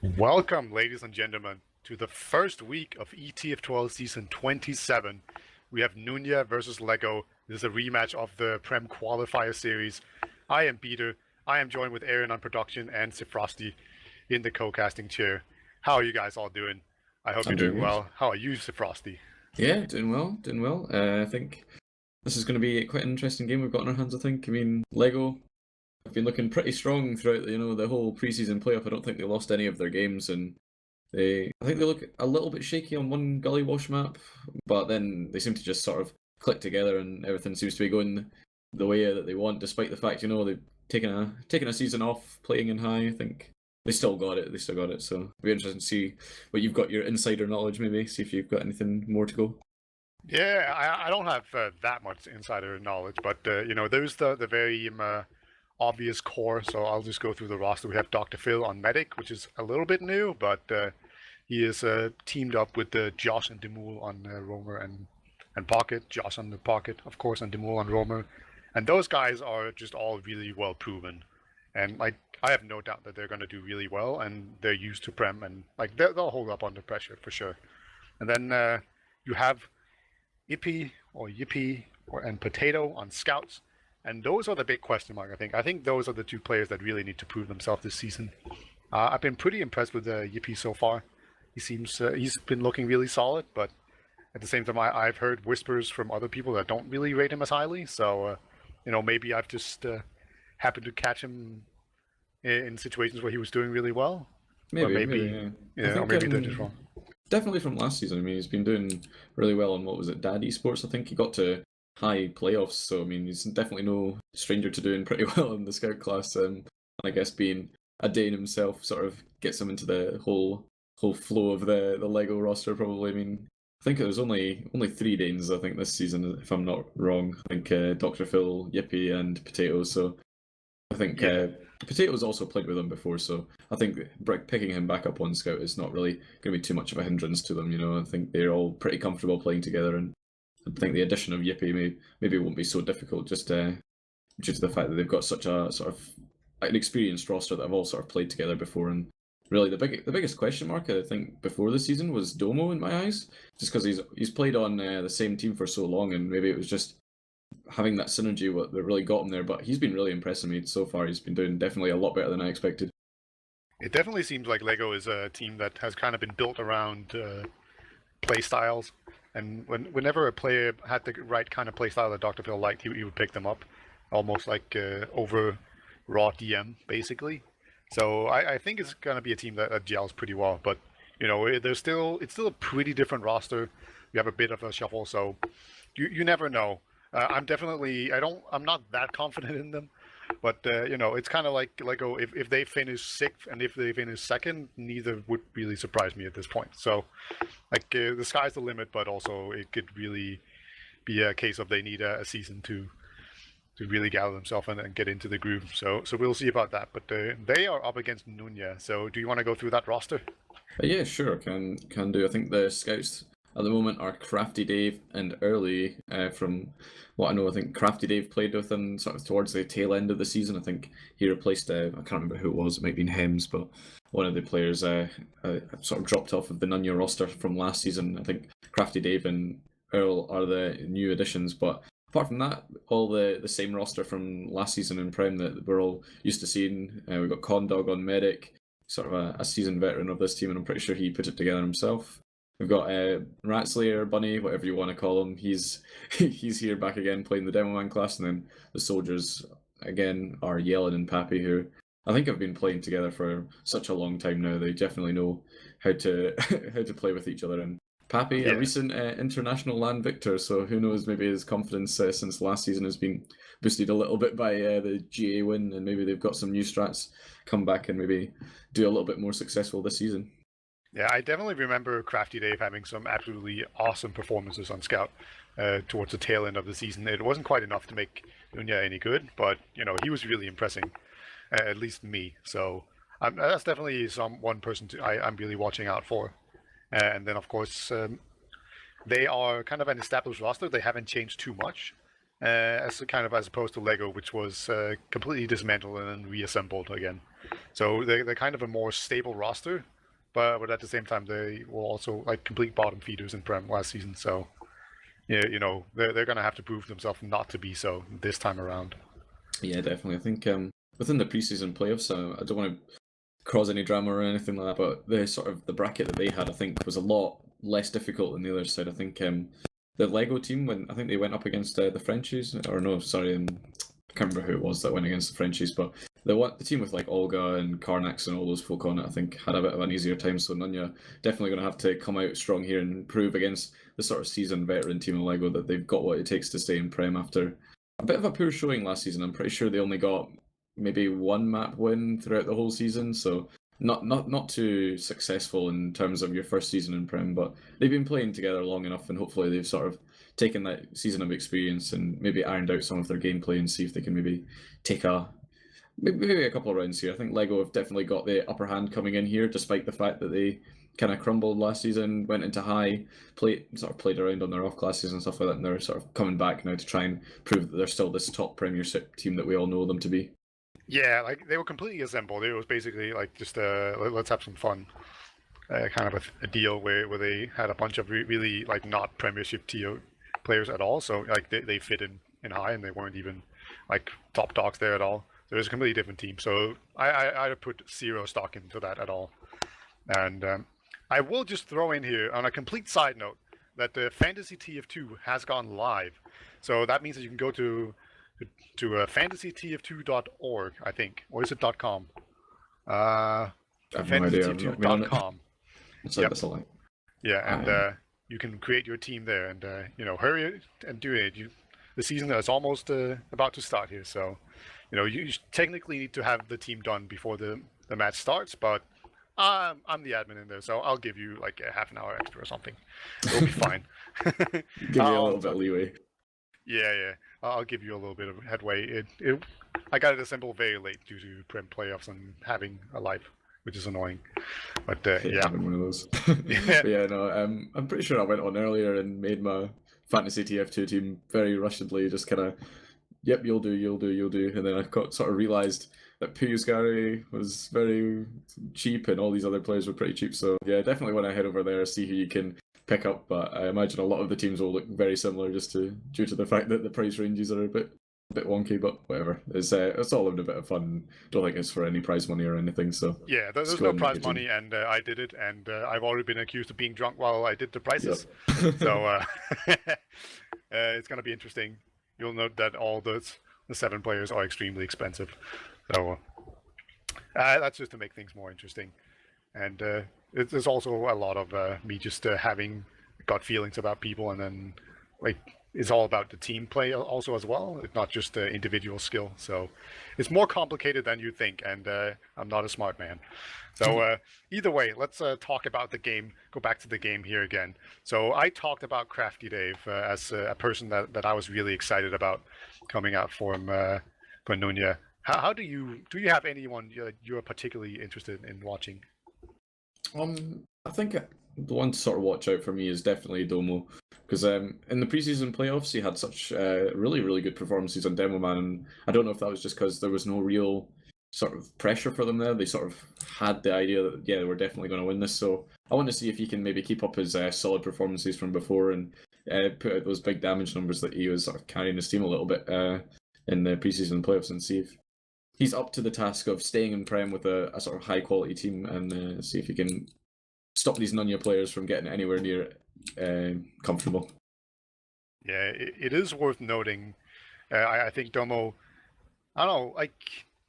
Welcome, ladies and gentlemen, to the first week of ETF2L Season 27. We have NUNYA versus LEGO. This is a rematch of the Prem Qualifier Series. I am Peter. I am joined with Erynn on production and zeFrosty in the co-casting chair. How are you guys all doing? I hope I'm you're doing doing good. well. How are you, zeFrosty? Yeah, doing well, doing well. I think this is going to be quite an interesting game we've got in our hands. I think. I mean, Lego have been looking pretty strong throughout, the whole preseason playoff. I don't think they lost any of their games, and I think they look a little bit shaky on one gully wash map, but then they seem to just sort of click together, and everything seems to be going the way that they want, despite the fact they've taken a season off playing in high. I think they still got it. They still got it. So it'll be interesting to see what you've got your insider knowledge. Maybe see if you've got anything more to go. Yeah, I don't have that much insider knowledge, but there's the very obvious core. So I'll just go through the roster. We have Dr. Phil on Medic, which is a little bit new, but he is teamed up with Josh and Demul on Roamer and Pocket. Josh on the Pocket, of course, and Demul on Roamer. And those guys are just all really well proven. And like I have no doubt that they're going to do really well, and they're used to Prem, and like they'll hold up under pressure for sure. And then you have Yippee and Potato on Scouts. And those are the big question mark, I think. I think those are the two players that really need to prove themselves this season. I've been pretty impressed with Yippee so far. He's been looking really solid, but at the same time, I've heard whispers from other people that don't really rate him as highly. So, maybe I've just happened to catch him in situations where he was doing really well, but Maybe. maybe, Yeah. I yeah, or think maybe they're just wrong. definitely from last season. I mean, he's been doing really well on what was it, Daddy Sports. I think he got to high playoffs. So I mean, he's definitely no stranger to doing pretty well in the scout class. And I guess being a Dane himself sort of gets him into the whole flow of the Lego roster. Probably. I mean, I think it was only three Danes. I think this season, if I'm not wrong. I think Dr. Phil, Yippee, and Potato. So I think Yeah. Potato's also played with them before, so I think picking him back up on Scout is not really going to be too much of a hindrance to them. I think they're all pretty comfortable playing together, and I think the addition of Yippee maybe won't be so difficult just due to the fact that they've got such a sort of an experienced roster that have all sort of played together before. And really, the biggest question mark I think before the season was Domo in my eyes, just because he's played on the same team for so long, and maybe it was just having that synergy that really got him there. But he's been really impressing me so far. He's been doing definitely a lot better than I expected. It definitely seems like Lego is a team that has kind of been built around play styles. And whenever a player had the right kind of play style that Dr. Phil liked, he would pick them up, almost like over raw DM, basically. So I think it's going to be a team that gels pretty well. But it's still a pretty different roster. You have a bit of a shuffle, so you never know. I'm not that confident in them, but it's kind of like Lego. If they finish sixth and if they finish second, neither would really surprise me at this point. So like the sky's the limit, but also it could really be a case of they need a season to really gather themselves and get into the groove. So we'll see about that. But they are up against Nunya. So do you want to go through that roster? Yeah, sure, can do. I think the scouts at the moment are Crafty Dave and Early. From what I know, I think Crafty Dave played with them sort of towards the tail end of the season. I think he replaced I can't remember who it was. It might have been Hems, but one of the players sort of dropped off of the Nunya roster from last season. I think Crafty Dave and Earl are the new additions, but apart from that, all the same roster from last season in Prem that we're all used to seeing. We've got Condog on Medic, sort of a seasoned veteran of this team, and I'm pretty sure he put it together himself. We've got Ratslayer, Bunny, whatever you want to call him. He's he's here back again playing the Demo Man class, and then the soldiers again are Yellen and Pappy, who I think have been playing together for such a long time now. They definitely know how to how to play with each other. And Pappy, a Yeah. recent international land victor, so who knows? Maybe his confidence since last season has been boosted a little bit by the GA win, and maybe they've got some new strats come back and maybe do a little bit more successful this season. Yeah, I definitely remember Crafty Dave having some absolutely awesome performances on Scout towards the tail end of the season. It wasn't quite enough to make Nunya any good, but he was really impressing, at least me. So that's definitely one person I'm really watching out for. And then of course they are kind of an established roster. They haven't changed too much, as opposed to Lego, which was completely dismantled and then reassembled again. So they're kind of a more stable roster. but at the same time they were also like complete bottom feeders in Prem last season. So yeah, you know they're gonna have to prove themselves not to be so this time around. Yeah, definitely. I think within the preseason playoffs, I don't want to cause any drama or anything like that, but the sort of the bracket that they had, I think, was a lot less difficult than the other side. I think the Lego team, when I think they went up against the Frenchies, or no, sorry, I can't remember who it was that went against the Frenchies, but the team with like Olga and Karnax and all those folk on it, I think, had a bit of an easier time. So NUNYA definitely going to have to come out strong here and prove against the sort of seasoned veteran team of Lego that they've got what it takes to stay in Prem after a bit of a poor showing last season. I'm pretty sure they only got maybe one map win throughout the whole season, so not too successful in terms of your first season in Prem, but they've been playing together long enough, and hopefully they've sort of taken that season of experience and maybe ironed out some of their gameplay and see if they can maybe take maybe a couple of rounds here. I think Lego have definitely got the upper hand coming in here, despite the fact that they kind of crumbled last season, went into high, sort of played around on their off classes and stuff like that, and they're sort of coming back now to try and prove that they're still this top Premiership team that we all know them to be. Yeah, like they were completely assembled. It was basically like just let's have some fun, kind of a deal where they had a bunch of really like not Premiership tier players at all. So like they fit in high, and they weren't even like top dogs there at all. So it was a completely different team. So I put zero stock into that at all. And I will just throw in here on a complete side note that the Fantasy TF2 has gone live. So that means that you can go to fantasytf2.org, I think, or is it .com? I have no idea. fantasytf2.com. Yep. That's all. Yeah, and you can create your team there, and you know, hurry and do it. The season is almost about to start here, so you know you technically need to have the team done before the match starts, but I'm the admin in there, so I'll give you like a half an hour extra or something. It'll be fine. Give you a little bit of leeway. Yeah. I'll give you a little bit of headway. I got it assembled very late due to Prem playoffs and having a life, which is annoying. But yeah, having one of those. But yeah, no, I'm pretty sure I went on earlier and made my Fantasy TF2 team very rushedly, just kind of, yep, you'll do, and then I sort of realised that Puyusgari was very cheap and all these other players were pretty cheap. So yeah, definitely want to head over there, see who you can pick up, but I imagine a lot of the teams will look very similar due to the fact that the price ranges are a bit wonky, but whatever. It's all in a bit of fun. Don't think it's for any prize money or anything. So yeah, there's no prize money, and I did it, and I've already been accused of being drunk while I did the prizes. Yep. So it's gonna be interesting. You'll note that all the 7 players are extremely expensive. So that's just to make things more interesting. And there's also a lot of me just having gut feelings about people, and then like it's all about the team play also as well. It's not just individual skill. So it's more complicated than you think, and I'm not a smart man. So either way, let's talk about the game. Go back to the game here again. So I talked about Crafty Dave as a person that I was really excited about coming out for NUNYA. How do you have anyone you're particularly interested in watching? I think the one to sort of watch out for me is definitely Domo, because in the preseason playoffs he had such really good performances on Demo Man, and I don't know if that was just because there was no real sort of pressure for them there. They sort of had the idea that yeah, we're definitely going to win this. So I want to see if he can maybe keep up his solid performances from before and put out those big damage numbers that he was sort of carrying his team a little bit in the preseason playoffs, and see if he's up to the task of staying in Prem with a sort of high quality team, and see if he can stop these NUNYA players from getting anywhere near comfortable. Yeah, it is worth noting. I think Domo, I don't know,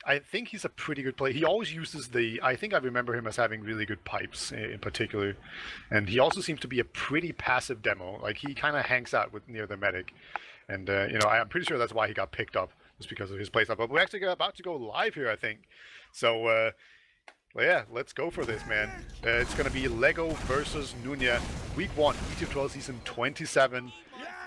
I think he's a pretty good player. He always uses I think I remember him as having really good pipes in particular. And he also seems to be a pretty passive demo. Like he kind of hangs out near the medic. And, you know, I'm pretty sure that's why he got picked up, just because of his playstyle. But we're actually about to go live here, I think. So, well, yeah, let's go for this, man. It's going to be Lego versus NUNYA, Week 1, ETF2L Season 27.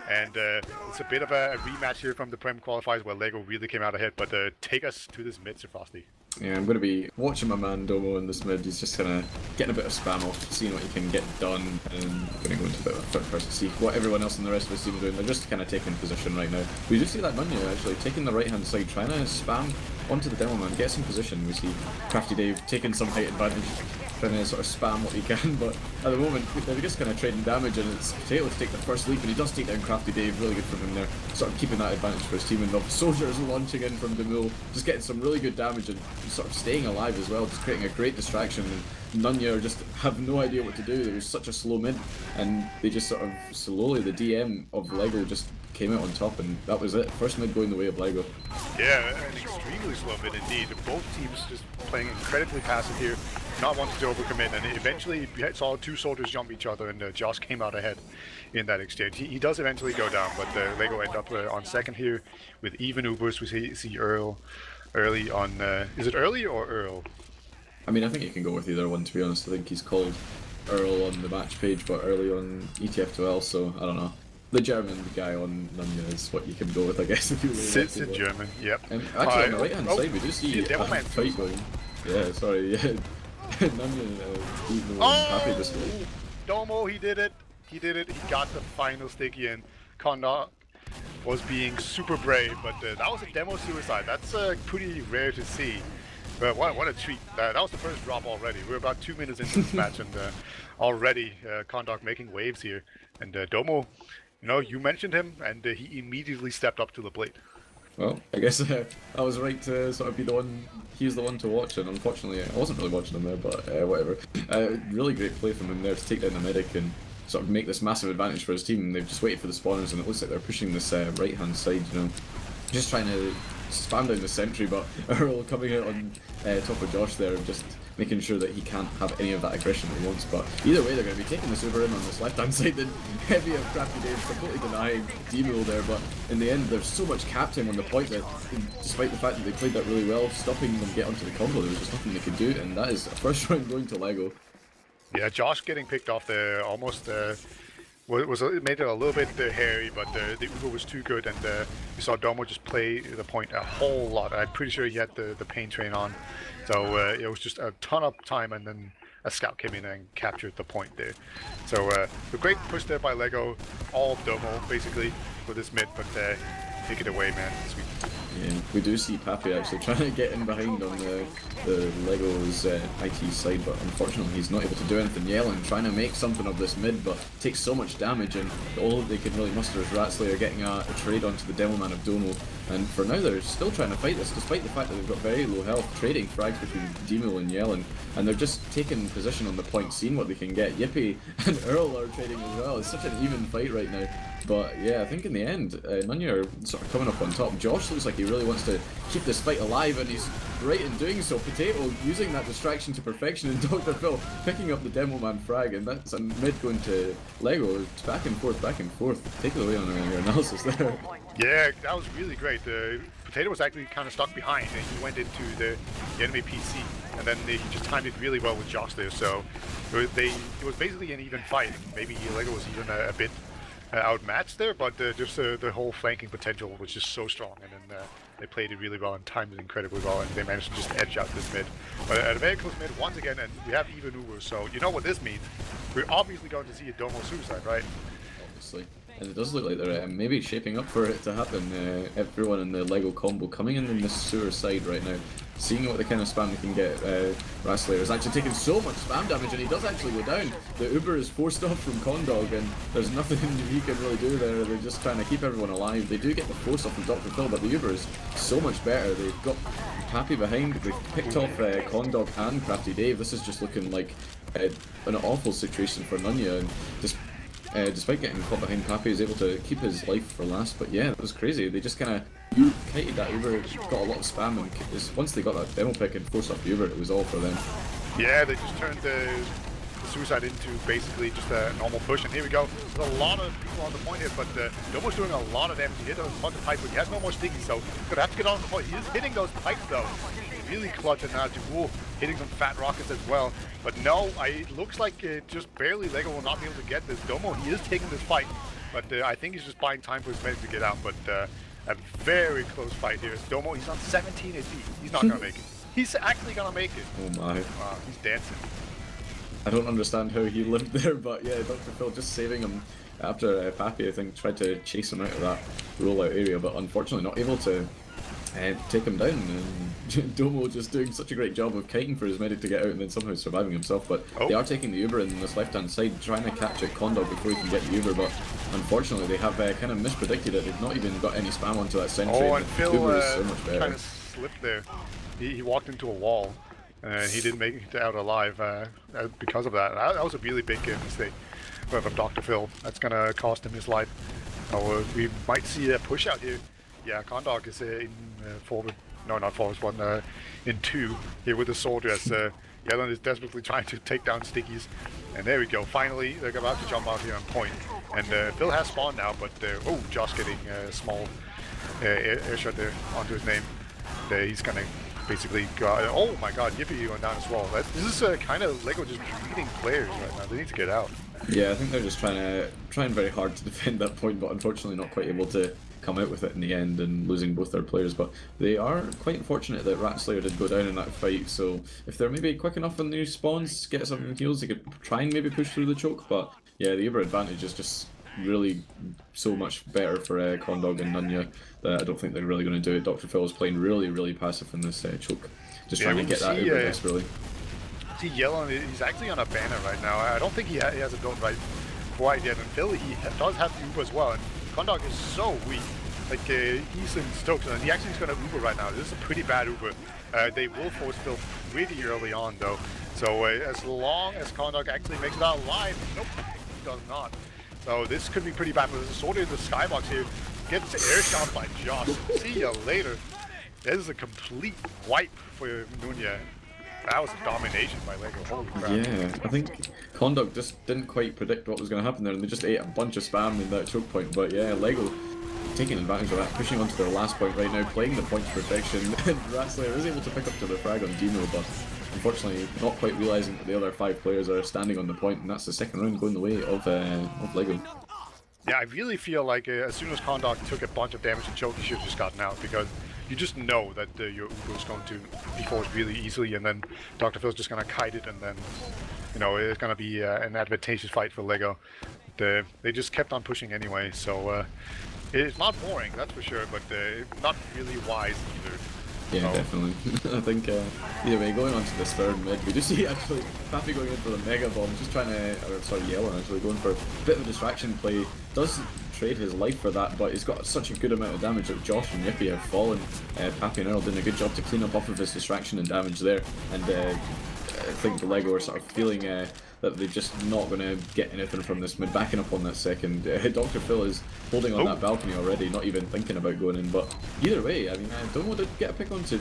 And it's a bit of a rematch here from the Prem qualifiers where Lego really came out ahead. But take us to this mid, zeFrosty. Yeah, I'm going to be watching my man Domo in this mid. He's just kind of getting a bit of spam off, seeing what he can get done, and going to go into a bit of a third person, see what everyone else in the rest of his team are doing. They're just kind of taking position right now. We do see that NUNYA actually taking the right hand side, trying to spam onto the demo man, get some position. We see Crafty Dave taking some height advantage. trying to sort of spam what he can, but at the moment they're just kind of trading damage, and it's Potato to take the first leap, and he does take down Crafty Dave, really good from him there, sort of keeping that advantage for his team, and the Soldiers launching in from Demul, just getting some really good damage and sort of staying alive as well, just creating a great distraction, and NUNYA just have no idea what to do. There was such a slow mid, and they just sort of slowly, the DM of LEGO just came out on top, and that was it. First mid going the way of LEGO. Yeah, an extremely slow mid indeed. Both teams just playing incredibly passive here, not wanting to overcommit, and eventually we saw two soldiers jump each other, and Josh came out ahead in that exchange. He does eventually go down, but LEGO end up on second here with even Ubers. We see Earl early on. Is it early or Earl? I mean, I think you can go with either one, to be honest. I think he's called Earl on the match page, but early on ETF2L, so I don't know. The German guy on NUNYA is what you can go with, I guess, if you really Sits in German, yep. Actually, on the right-hand side, we do see the a fight going. Yeah, sorry, yeah. NUNYA beating Happy this way. Domo, he did it. He got the final sticky in. Condor was being super brave, but that was a demo suicide. That's pretty rare to see. But what a treat. That was the first drop already. We're about 2 minutes into this match, and already Condor making waves here. And Domo, you know, you mentioned him, and he immediately stepped up to the plate. Well, I guess I was right to sort of be the one. He was the one to watch, and unfortunately, I wasn't really watching him there, but whatever. Really great play from him there to take down the medic and sort of make this massive advantage for his team. They've just waited for the spawners, and it looks like they're pushing this right-hand side, you know, just trying to spam down the sentry, but Earl coming out on top of Josh there, just making sure that he can't have any of that aggression that he wants. But either way, they're going to be taking the super in on this left-hand side, and heavy of Crafty Dave completely denying Demul there, but in the end, there's so much captain on the point that, despite the fact that they played that really well, stopping them get onto the combo, there was just nothing they could do, and that is a first round going to LEGO. Yeah, Josh getting picked off there almost it made it a little bit hairy, but the Uber was too good, and we saw Domo just play the point a whole lot. I'm pretty sure he had the pain train on, so it was just a ton of time, and then a scout came in and captured the point there. So a great push there by LEGO, all of Domo basically for this mid, but take it away, man. Sweet. Yeah, we do see Pappy actually trying to get in behind on the LEGO's IT side, but unfortunately he's not able to do anything. Yelling, trying to make something of this mid, but takes so much damage, and all they can really muster is Ratslayer getting a trade onto the Demoman of Domo. And for now they're still trying to fight this, despite the fact that they've got very low health, trading frags between Demul and Yellen, and they're just taking position on the point, seeing what they can get. Yippee and Earl are trading as well. It's such an even fight right now. But yeah, I think in the end, NUNYA are sort of coming up on top. Josh looks like he really wants to keep this fight alive, and he's right in doing so. Potato using that distraction to perfection, and Dr. Phil picking up the Demo Man frag, and that's a mid going to LEGO. It's back and forth, back and forth. Take it away on your analysis there. Yeah, that was really great. Potato was actually kind of stuck behind, and he went into the enemy PC, and then he just timed it really well with Josh there. So it was basically an even fight. Maybe LEGO was even a bit outmatched there, but just the whole flanking potential was just so strong, and then they played it really well and timed it incredibly well, and they managed to just edge out this mid. But at a very close mid once again, and we have even Uber, so you know what this means. We're obviously going to see a Domo suicide, right? Obviously. And it does look like they're maybe shaping up for it to happen. Everyone in the LEGO combo coming in this sewer side right now, seeing what the kind of spam they can get. Ratslayer is actually taking so much spam damage, and he does actually go down. The Uber is forced off from Condog, and there's nothing he can really do there. They're just trying to keep everyone alive. They do get the force off from Dr. Phil, but the Uber is so much better. They've got Pappy behind. They've picked off Condog and Crafty Dave. This is just looking like an awful situation for NUNYA, and just despite getting caught behind, Pappy is able to keep his life for last. But yeah, it was crazy. They just kind of kited that Uber, got a lot of spam, and once they got that demo pick and forced off the Uber, it was all for them. Yeah, they just turned the suicide into basically just a normal push, and here we go. There's a lot of people on the point here, but Domo's doing a lot of damage. He hit a bunch of pipes, but he has no more sticky, so he's gonna have to get on the point. He is hitting those pipes though. Really clutch, and now Jewel hitting some fat rockets as well. But no, it looks like just barely LEGO will not be able to get this. Domo, he is taking this fight, but I think he's just buying time for his medic to get out. But a very close fight here. Domo, he's on 17 HP. He's not gonna make it. He's actually gonna make it. Oh my. Wow, he's dancing. I don't understand how he lived there, but yeah, Dr. Phil just saving him after Pappy, I think, tried to chase him out of that rollout area, but unfortunately not able to take him down. And Domo just doing such a great job of kiting for his medic to get out and then somehow surviving himself. But they are taking the Uber in this left-hand side, trying to catch a Condog before he can get the Uber. But unfortunately, they have kind of mispredicted it. They've not even got any spam onto that sentry. Oh, and Phil Uber is so much better. kind of slipped there. He walked into a wall, and he didn't make it out alive because of that. That was a really big mistake from Dr. Phil. That's going to cost him his life. We might see a push out here. Yeah, Condog is in forward. No, not forward one. In 2 here with the soldier as Yellen is desperately trying to take down Stickies. And there we go. Finally, they're about to jump out here on point. And Phil has spawned now, but oh, Josh getting a small air shot there onto his name. He's gonna basically go. Oh my God, Yippee going down as well. This is kind of Lego just beating players right now. They need to get out. Yeah, I think they're just trying very hard to defend that point, but unfortunately not quite able to come out with it in the end and losing both their players. But they are quite unfortunate that Ratslayer did go down in that fight, so if they're maybe quick enough on new spawns, get some heals, they could try and maybe push through the choke. But yeah, the Uber advantage is just really so much better for Condog and Nunya that I don't think they're really going to do it. Dr. Phil is playing really passive in this choke, just trying to get that Uber desperately. See Yellen, he's actually on a banner right now. I don't think he has it built right quite yet. And Phil, he does have the Uber as well. And Condog is so weak. Like he's in Stokes, and he actually is going to Uber right now. This is a pretty bad Uber. They will force Phil really early on though. So as long as Condog actually makes it out alive, nope, he does not. So this could be pretty bad. But there's a sword in the skybox here. Gets air shot by Josh. See ya later. This is a complete wipe for NUNYA. That was a domination by Lego. Holy crap. Yeah, I think Condog just didn't quite predict what was going to happen there, and they just ate a bunch of spam in that choke point. But yeah, Lego taking advantage of that, pushing onto their last point right now, playing the point to perfection. And Ratslayer is able to pick up to the frag on Dino, but unfortunately not quite realising that the other 5 players are standing on the point, and that's the second round going the way of Lego. Yeah, I really feel like as soon as Condog took a bunch of damage and choke, he should have just gotten out, because you just know that your Uber is going to be forced really easily, and then Dr. Phil's just going to kite it, and then, you know, it's going to be an advantageous fight for Lego. They just kept on pushing anyway, so it's not boring, that's for sure, but not really wise either. Yeah, definitely. I think either way, going on to this third mid, we do see actually Pappy going in for the Mega Bomb, just trying to, or sorry, Yellen actually going for a bit of a distraction play. Does trade his life for that, but he's got such a good amount of damage that Josh and Yippee have fallen. Pappy and Earl doing a good job to clean up off of his distraction and damage there, and I think the Lego are sort of feeling that they're just not going to get anything from this mid, backing up on that second. Dr. Phil is holding on that balcony already, not even thinking about going in, but either way, I mean, I don't want to get a pick onto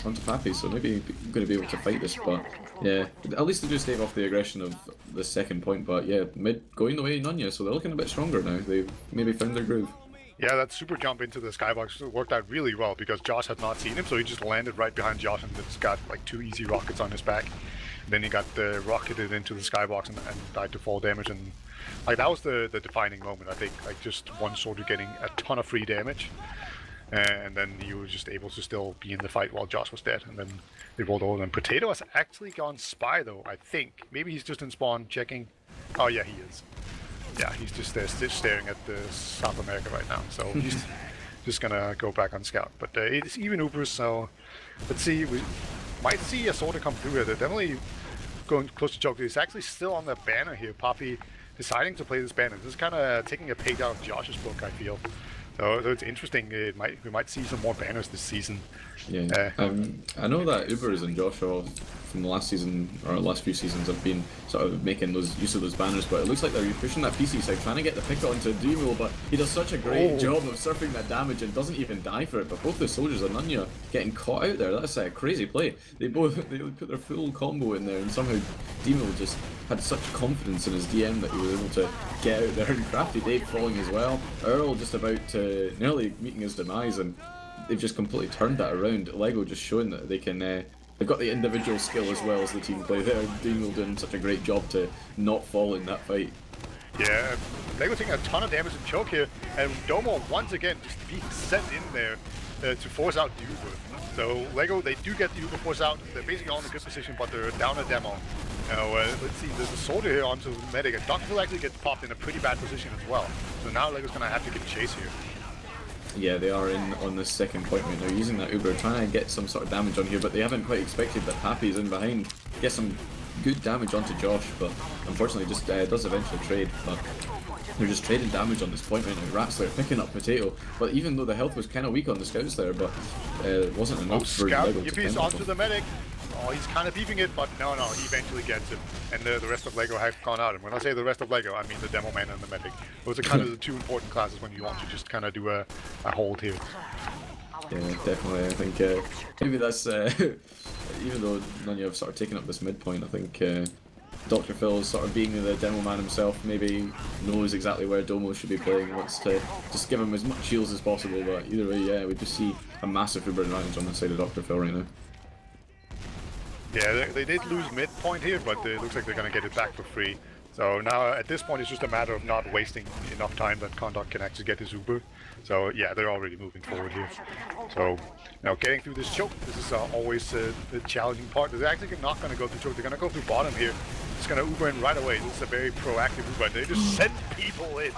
onto Pappy, so maybe I'm going to be able to fight this, but yeah, at least they do stave off the aggression of the second point. But yeah, mid going the way of NUNYA, so they're looking a bit stronger now. They've maybe found their groove. Yeah, that super jump into the skybox worked out really well, because Josh had not seen him, so he just landed right behind Josh and just got like 2 easy rockets on his back. And then he got rocketed into the skybox and died to fall damage, and like that was the defining moment, I think. Like just one soldier getting a ton of free damage, and then he was just able to still be in the fight while Josh was dead, and then they rolled over. And Potato has actually gone spy though, I think. Maybe he's just in spawn checking. Oh yeah, he is. Yeah, he's just there staring at the South America right now, so he's just gonna go back on scout. But it's even Ubers, so let's see. We might see a soldier come through here. They're definitely going close to choke. He's actually still on the banner here. Poppy deciding to play this banner. This is kind of taking a page out of Josh's book, I feel. So it's interesting. We might see some more banners this season. Yeah, I know that Ubers and Joshua from the last season or last few seasons have been sort of making use of those banners, but it looks like they're pushing that PC side, trying to get the pick onto Demo, but he does such a great job of surfing that damage and doesn't even die for it. But both the soldiers and NUNYA getting caught out there. That's a crazy play. They put their full combo in there, and somehow Demo just had such confidence in his DM that he was able to get out there, and Crafty Dave falling as well. Earl just about to nearly meeting his demise, and they've just completely turned that around. Lego just showing that they can, they've got the individual skill as well as the team play there. Dino doing such a great job to not fall in that fight. Yeah, Lego taking a ton of damage and choke here, and Domo once again just being sent in there to force out the Uber. So Lego, they do get the Uber force out. They're basically all in a good position, but they're down a demo. Let's see, there's a soldier here onto the medic, and Dr. Phil actually gets popped in a pretty bad position as well. So now Lego's gonna have to get chase here. Yeah, they are in on the second point right now, using that Uber, trying to get some sort of damage on here, but they haven't quite expected that Pappy's in behind. Get some good damage onto Josh, but unfortunately just does eventually trade. But they're just trading damage on this point right now. Rats there picking up Potato, but even though the health was kind of weak on the scouts there, but it wasn't enough for Scout, Lego to Yippie's fend off onto them. the medic. Oh, he's kind of beefing it, but no, he eventually gets it. And the rest of Lego have gone out. And when I say the rest of Lego, I mean the Demo Man and the Medic. Those are kind of the two important classes when you want to just kind of do a hold here. Yeah, definitely. I think maybe that's even though NUNYA have sort of taken up this midpoint, I think Dr. Phil, sort of being the demo man himself, maybe knows exactly where Domo should be playing. Wants to just give him as much heals as possible. But either way, yeah, we just see a massive Uber advantage on the side of Dr. Phil right now. Yeah, they did lose midpoint here, but it looks like they're going to get it back for free. So now, at this point, it's just a matter of not wasting enough time that Conduct can actually get his Uber. So yeah, they're already moving forward here. So now getting through this choke, this is always the challenging part. They're actually not going to go through choke, they're going to go through bottom here. Just going to Uber in right away. This is a very proactive Uber. They just send people in,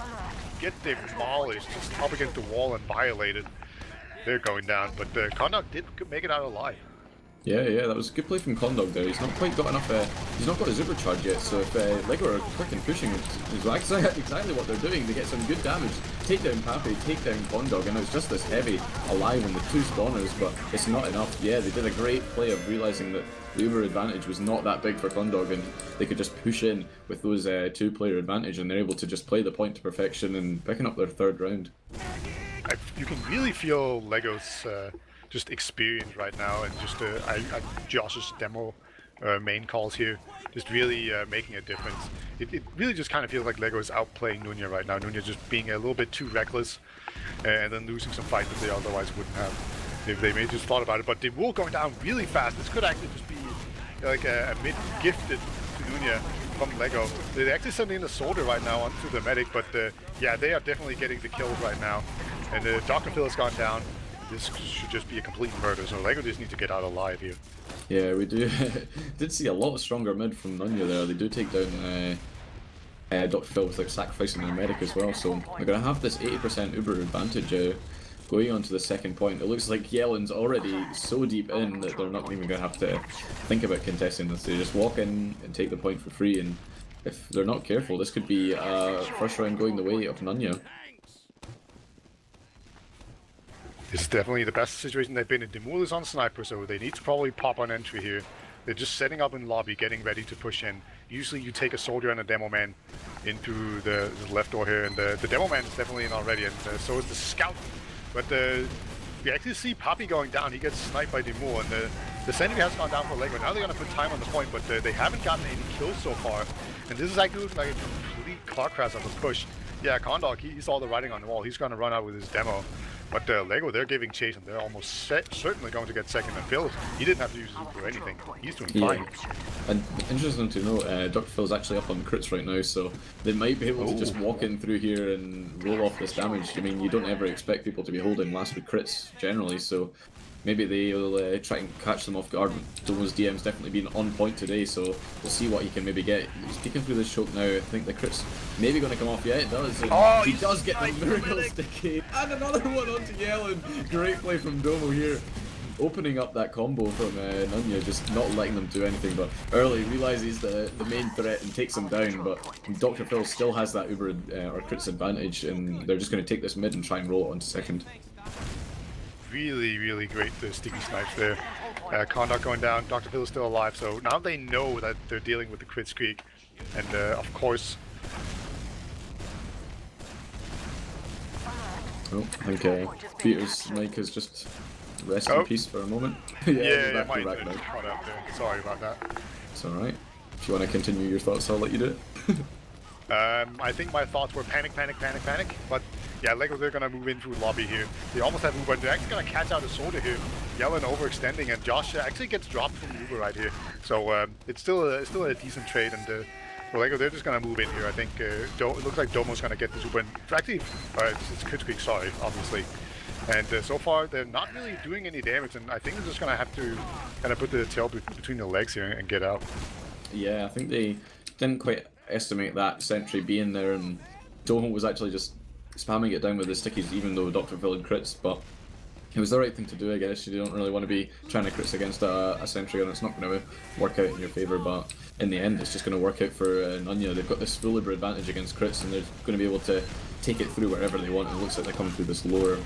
get demolished, just up against the wall and violated. They're going down, but Conduct did make it out alive. Yeah, that was a good play from Condog there. He's not quite got enough, he's not got his Uber charge yet, so if Lego are quick and pushing, it's exactly what they're doing. They get some good damage, take down Pappy, take down Condog, and it's just this heavy alive in the two spawners, but it's not enough. Yeah, they did a great play of realising that the Uber advantage was not that big for Condog, and they could just push in with those two-player advantage, and they're able to just play the point to perfection and picking up their third round. You can really feel Lego's just experience right now, and just Josh's demo main calls here, just really making a difference. It really just kind of feels like Lego is outplaying NUNYA right now. NUNYA just being a little bit too reckless, and then losing some fights that they otherwise wouldn't have if they may just thought about it. But the wall going down really fast. This could actually just be like a mid gifted to NUNYA from Lego. They're actually sending in a soldier right now onto the medic, but yeah, they are definitely getting the kills right now. And Dr. Phil has gone down. This should just be a complete murder, so Lego just need to get out alive here. Yeah, we do. Did see a lot stronger mid from NUNYA there. They do take down Dr. Phil with like sacrificing their medic as well, so they're going to have this 80% Uber advantage going on to the second point. It looks like Yellen's already so deep in that they're not even going to have to think about contesting this. They just walk in and take the point for free, and if they're not careful, this could be first round going the way of NUNYA. This is definitely the best situation they've been in. Demul is on Sniper, so they need to probably pop on entry here. They're just setting up in lobby, getting ready to push in. Usually you take a soldier and a demo man in through the left door here, and the demo man is definitely in already, and so is the scout. But we actually see Pappy going down. He gets sniped by Demul, and the sentry has gone down for Lego. Now they're going to put time on the point, but they haven't gotten any kills so far. And this is actually looking like a complete car crash of a push. Yeah, Condog, he saw the writing on the wall. He's going to run out with his demo. But Lego, they're giving chase, and they're almost certainly going to get second. And Phil, he didn't have to use Zoop or anything. He's doing fine. And interesting to know, Dr. Phil's actually up on crits right now, so they might be able to just walk in through here and roll off this damage. I mean, you don't ever expect people to be holding last with crits generally, so maybe they'll try and catch them off guard. Domo's DM's definitely been on point today, so we'll see what he can maybe get. He's peeking through this choke now. I think the crit's maybe going to come off. Yeah, it does. And he does get the miracle sticky. And another one onto Yellen. Great play from Domo here. Opening up that combo from NUNYA, just not letting them do anything, but early realizes the main threat and takes him down, but Dr. Phil still has that Uber or crits advantage, and they're just going to take this mid and try and roll it onto second. Really great sticky snipes there. Conduct going down, Dr. Phil is still alive, so now they know that they're dealing with the crit streak, and of course... Oh, I think Peter's mic has just rest in peace for a moment. yeah, back might now. cut out there. Sorry about that. It's alright. If you want to continue your thoughts, I'll let you do it. I think my thoughts were panic, but yeah, Lego, they're gonna move in through lobby here. They almost have Uber, and they're actually gonna catch out a soldier here. Yellen overextending, and Josh actually gets dropped from Uber right here. So it's still a decent trade, and for Lego, they're just gonna move in here. I think it looks like Domo's gonna get this Uber, and actually, it's Crit Streak, sorry, obviously. And so far, they're not really doing any damage, and I think they're just gonna have to kind of put the tail between the legs here and get out. Yeah, I think they didn't quite estimate that sentry being there, and Domo was actually just spamming it down with the stickies, even though Dr. Phil had crits, but it was the right thing to do, I guess. You don't really want to be trying to crits against a sentry, and it's not going to work out in your favour, but in the end it's just going to work out for NUNYA. They've got this full Uber advantage against crits, and they're going to be able to take it through wherever they want. It looks like they're coming through this lower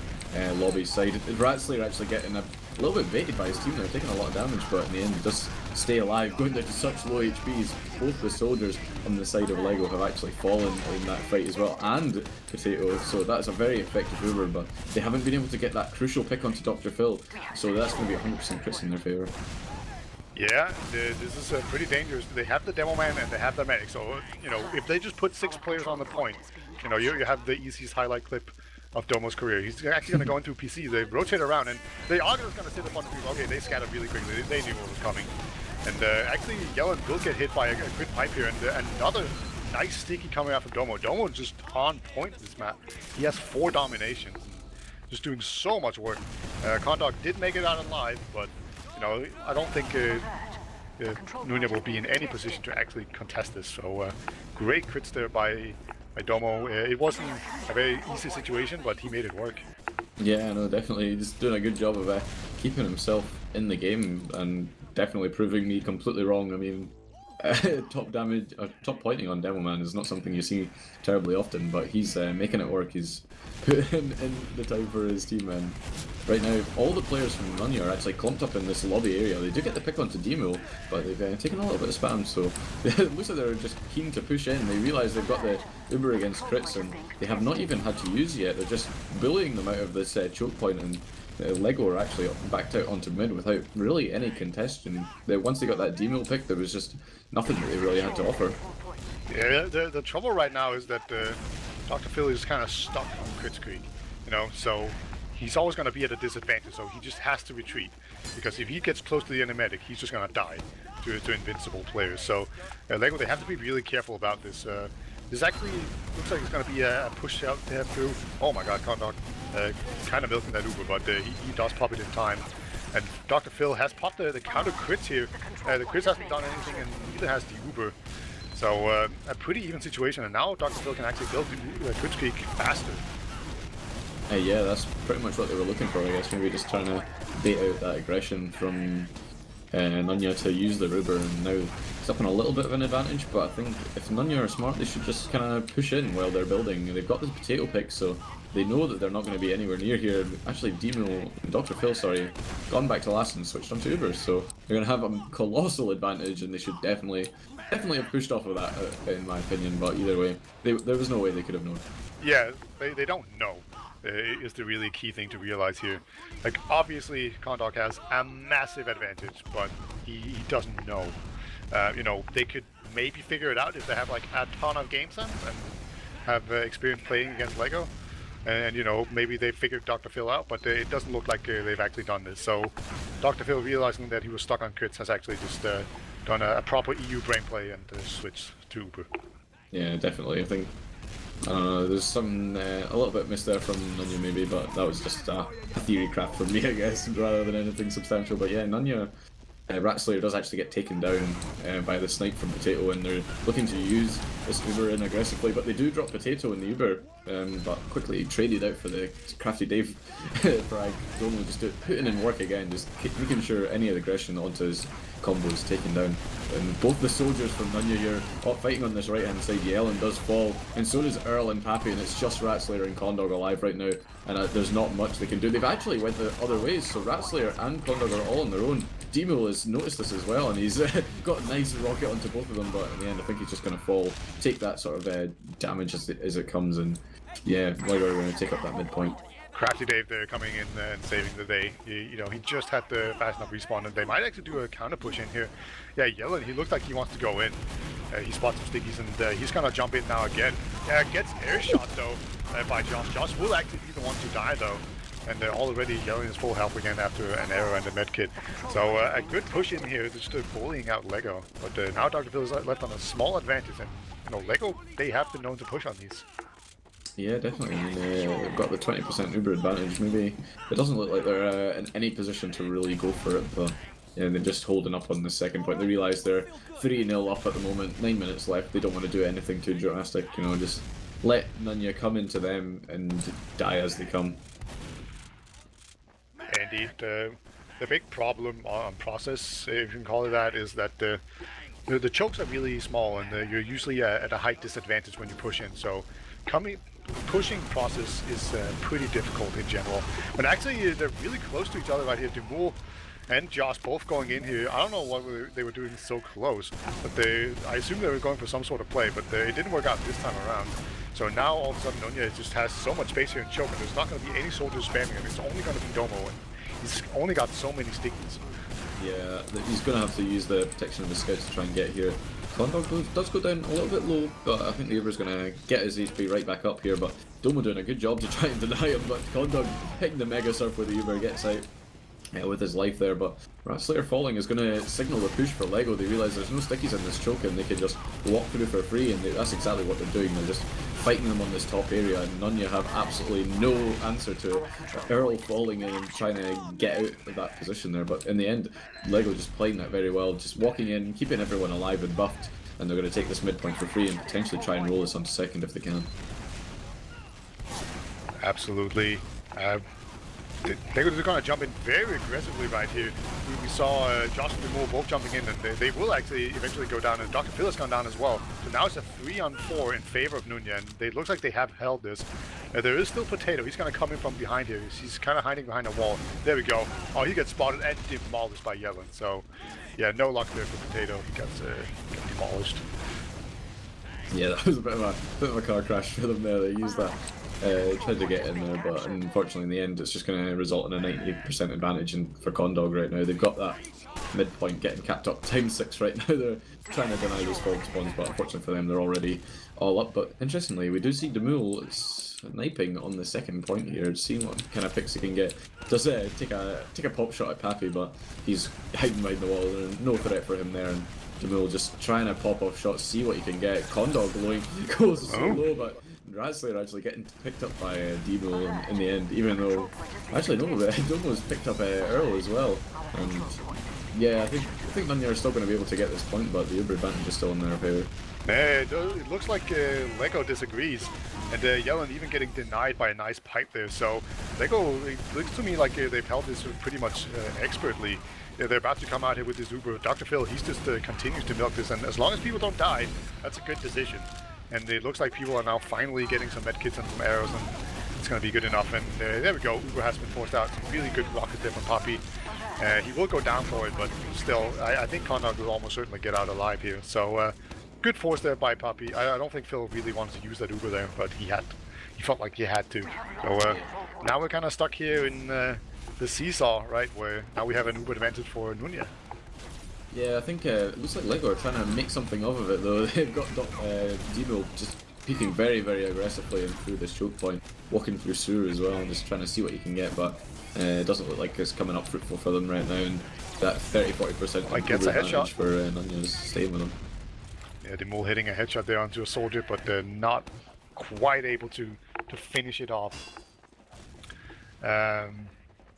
lobby side. Ratsley are actually getting a little bit baited by his team. They're taking a lot of damage, but in the end does stay alive, going down to such low HPs. Both the soldiers on the side of LEGO have actually fallen in that fight as well, and Potato, so that's a very effective Uber, but they haven't been able to get that crucial pick onto Dr. Phil, so that's going to be 100% crits in their favour. Yeah, this is pretty dangerous. They have the Demo Man and they have the Medic, so, you know, if they just put 6 players on the point, you know, you have the easiest highlight clip of Domo's career. He's actually going to go into PC, they rotate around, and they are just going to sit up on the people. Okay, they scattered really quickly, they knew what was coming. And actually, Yellen will get hit by a crit pipe here, and another nice sticky coming out from Domo. Domo just on point this map. He has 4 dominations, just doing so much work. Condog did make it out alive, but you know, I don't think NUNYA will be in any position to actually contest this. So great crits there by Domo. It wasn't a very easy situation, but he made it work. Yeah, no, definitely. He's doing a good job of keeping himself in the game and definitely proving me completely wrong. I mean, top damage, top pointing on Demo Man is not something you see terribly often, but he's making it work. He's putting in the time for his team, and right now all the players from NUNYA are actually clumped up in this lobby area. They do get the pick onto Demo, but they've taken a little bit of spam, so it looks like they're just keen to push in. They realise they've got the Uber against crits, and they have not even had to use yet. They're just bullying them out of this choke point, and LEGO are actually backed out onto mid without really any contention. Once they got that Demo pick, there was just nothing that they really had to offer. Yeah, the trouble right now is that Dr. Phil is kind of stuck on Crit Creek, you know, so he's always going to be at a disadvantage, so he just has to retreat, because if he gets close to the enemy medic, he's just going to die to invincible players. So LEGO, they have to be really careful about this. This actually looks like it's going to be a push out there through. Oh my god, Condog kind of milking that Uber, but he does pop it in time. And Dr. Phil has popped the counter crits here. The crits hasn't done anything, and neither has the Uber. So a pretty even situation, and now Dr. Phil can actually build the crit streak faster. Yeah, that's pretty much what they were looking for, I guess. Maybe just trying to bait out that aggression from NUNYA to use the Uber, and now it's up on a little bit of an advantage, but I think if NUNYA are smart, they should just kind of push in while they're building. They've got the potato pick, so they know that they're not going to be anywhere near here. Actually, Dr. Phil, sorry, gone back to last and switched onto Ubers, so they're going to have a colossal advantage, and they should definitely have pushed off of that, in my opinion, but either way, there was no way they could have known. Yeah, they don't know. Is the really key thing to realize here. Like, obviously, Condog has a massive advantage, but he doesn't know. You know, they could maybe figure it out if they have like a ton of game sense and have experience playing against LEGO. And you know, maybe they figured Dr. Phil out, but it doesn't look like they've actually done this. So Dr. Phil, realizing that he was stuck on crits, has actually just done a proper EU brain play and switched to Uber. Yeah, definitely. I think there's some a little bit missed there from NUNYA maybe, but that was just a theory craft from me, I guess, rather than anything substantial. But yeah, NUNYA, Ratslayer does actually get taken down by the snipe from Potato, and they're looking to use this Uber in aggressively, but they do drop Potato in the Uber, but quickly traded out for the Crafty Dave frag. Domo just putting in work again, just making sure any aggression onto his combo is taken down. And both the soldiers from NUNYA here fighting on this right hand side. Yellen does fall, and so does Earl and Pappy, and it's just Ratslayer and Condog alive right now, and there's not much they can do. They've actually went the other ways, so Ratslayer and Condog are all on their own. Demo has noticed this as well, and he's got a nice rocket onto both of them, but in the end I think he's just going to fall, take that sort of damage as it comes, and yeah, LEGO are going to take up that midpoint. Crafty Dave there coming in and saving the day. You know, he just had the fast enough respawn, and they might actually do a counter push in here. Yeah, Yellen, he looks like he wants to go in. He spots some stickies, and he's gonna jump in now again. Gets air shot though by Josh. Josh will actually be the one to die though. And already Yellen is full health again after an arrow and a medkit. So a good push in here, just bullying out LEGO. But now Dr. Phil is left on a small advantage, and you know, LEGO, they have been known to push on these. Yeah, definitely. I mean, they've got the 20% Uber advantage. Maybe it doesn't look like they're in any position to really go for it, but yeah, they're just holding up on the second point. They realise they're 3-0 up at the moment, 9 minutes left. They don't want to do anything too drastic, you know, just let NUNYA come into them and die as they come. Indeed, the big problem on process, if you can call it that, is that the chokes are really small, and you're usually at a height disadvantage when you push in. So, pushing process is pretty difficult in general. But actually, they're really close to each other right here. Demul and Josh both going in here. I don't know what they were doing so close, but I assume they were going for some sort of play, but it didn't work out this time around. So now all of a sudden NUNYA just has so much space here in choke, and there's not going to be any soldiers spamming him. It's only going to be Domo, and he's only got so many stickies. Yeah, he's going to have to use the protection of the scouts to try and get here. Condog does go down a little bit low, but I think the Uber's going to get his HP right back up here. But Domo doing a good job to try and deny him, but Condog hitting the Mega Surf with the Uber gets out with his life there. But Ratslayer falling is going to signal the push for LEGO. They realise there's no stickies in this choke and they can just walk through for free, and that's exactly what they're doing. They're just fighting them on this top area, and NUNYA have absolutely no answer to it. Earl falling in and trying to get out of that position there, but in the end, LEGO just playing that very well, just walking in, keeping everyone alive and buffed, and they're going to take this midpoint for free and potentially try and roll this onto second if they can. Absolutely. They're going to jump in very aggressively right here. We saw Josh and Demul both jumping in, and they will actually eventually go down, and Dr. Phil has gone down as well. So now it's a 3-on-4 in favor of NUNYA, and it looks like they have held this. There is still Potato. He's going to come in from behind here. He's kind of hiding behind a wall. There we go. Oh, he gets spotted and demolished by Yellen. So, yeah, no luck there for Potato. He got demolished. Yeah, that was a bit of a car crash for them there. They used that. Tried to get in there, but unfortunately in the end it's just going to result in a 90% advantage for Condog right now. They've got that midpoint getting capped up ×6 right now. They're trying to deny those fog spawns, but unfortunately for them they're already all up. But interestingly, we do see Demul sniping on the second point here, seeing what kind of picks he can get. Does take a pop shot at Pappy, but he's hiding behind the wall. There's no threat for him there, and Demul just trying to pop off shots, see what he can get. Condog goes so low, but Ratslayer actually getting picked up by Demo in the end, even though actually no, Domo's picked up Earl as well. And yeah, I think NUNYA are still going to be able to get this point, but the Uber advantage is still in their favour. It looks like LEGO disagrees, and Yellen even getting denied by a nice pipe there. So LEGO, it looks to me like they've held this pretty much expertly. They're about to come out here with this Uber. Dr. Phil, he's just continues to milk this, and as long as people don't die, that's a good decision. And it looks like people are now finally getting some medkits and some arrows, and it's going to be good enough. And there we go. Uber has been forced out. Some really good rockets there from Poppy. He will go down for it, but still, I think Condog will almost certainly get out alive here. So good force there by Poppy. I don't think Phil really wanted to use that Uber there, but he felt like he had to. So now we're kind of stuck here in the seesaw, right, where now we have an Uber advantage for NUNYA. Yeah, I think it looks like LEGO are trying to make something of it though. They've got Demo just peeking very, very aggressively and through this choke point, walking through sewer as well, just trying to see what he can get, but it doesn't look like it's coming up fruitful for them right now, and that 30-40% gets a headshot for NUNYA's staying with them. Yeah, Demul hitting a headshot there onto a soldier, but they're not quite able to finish it off.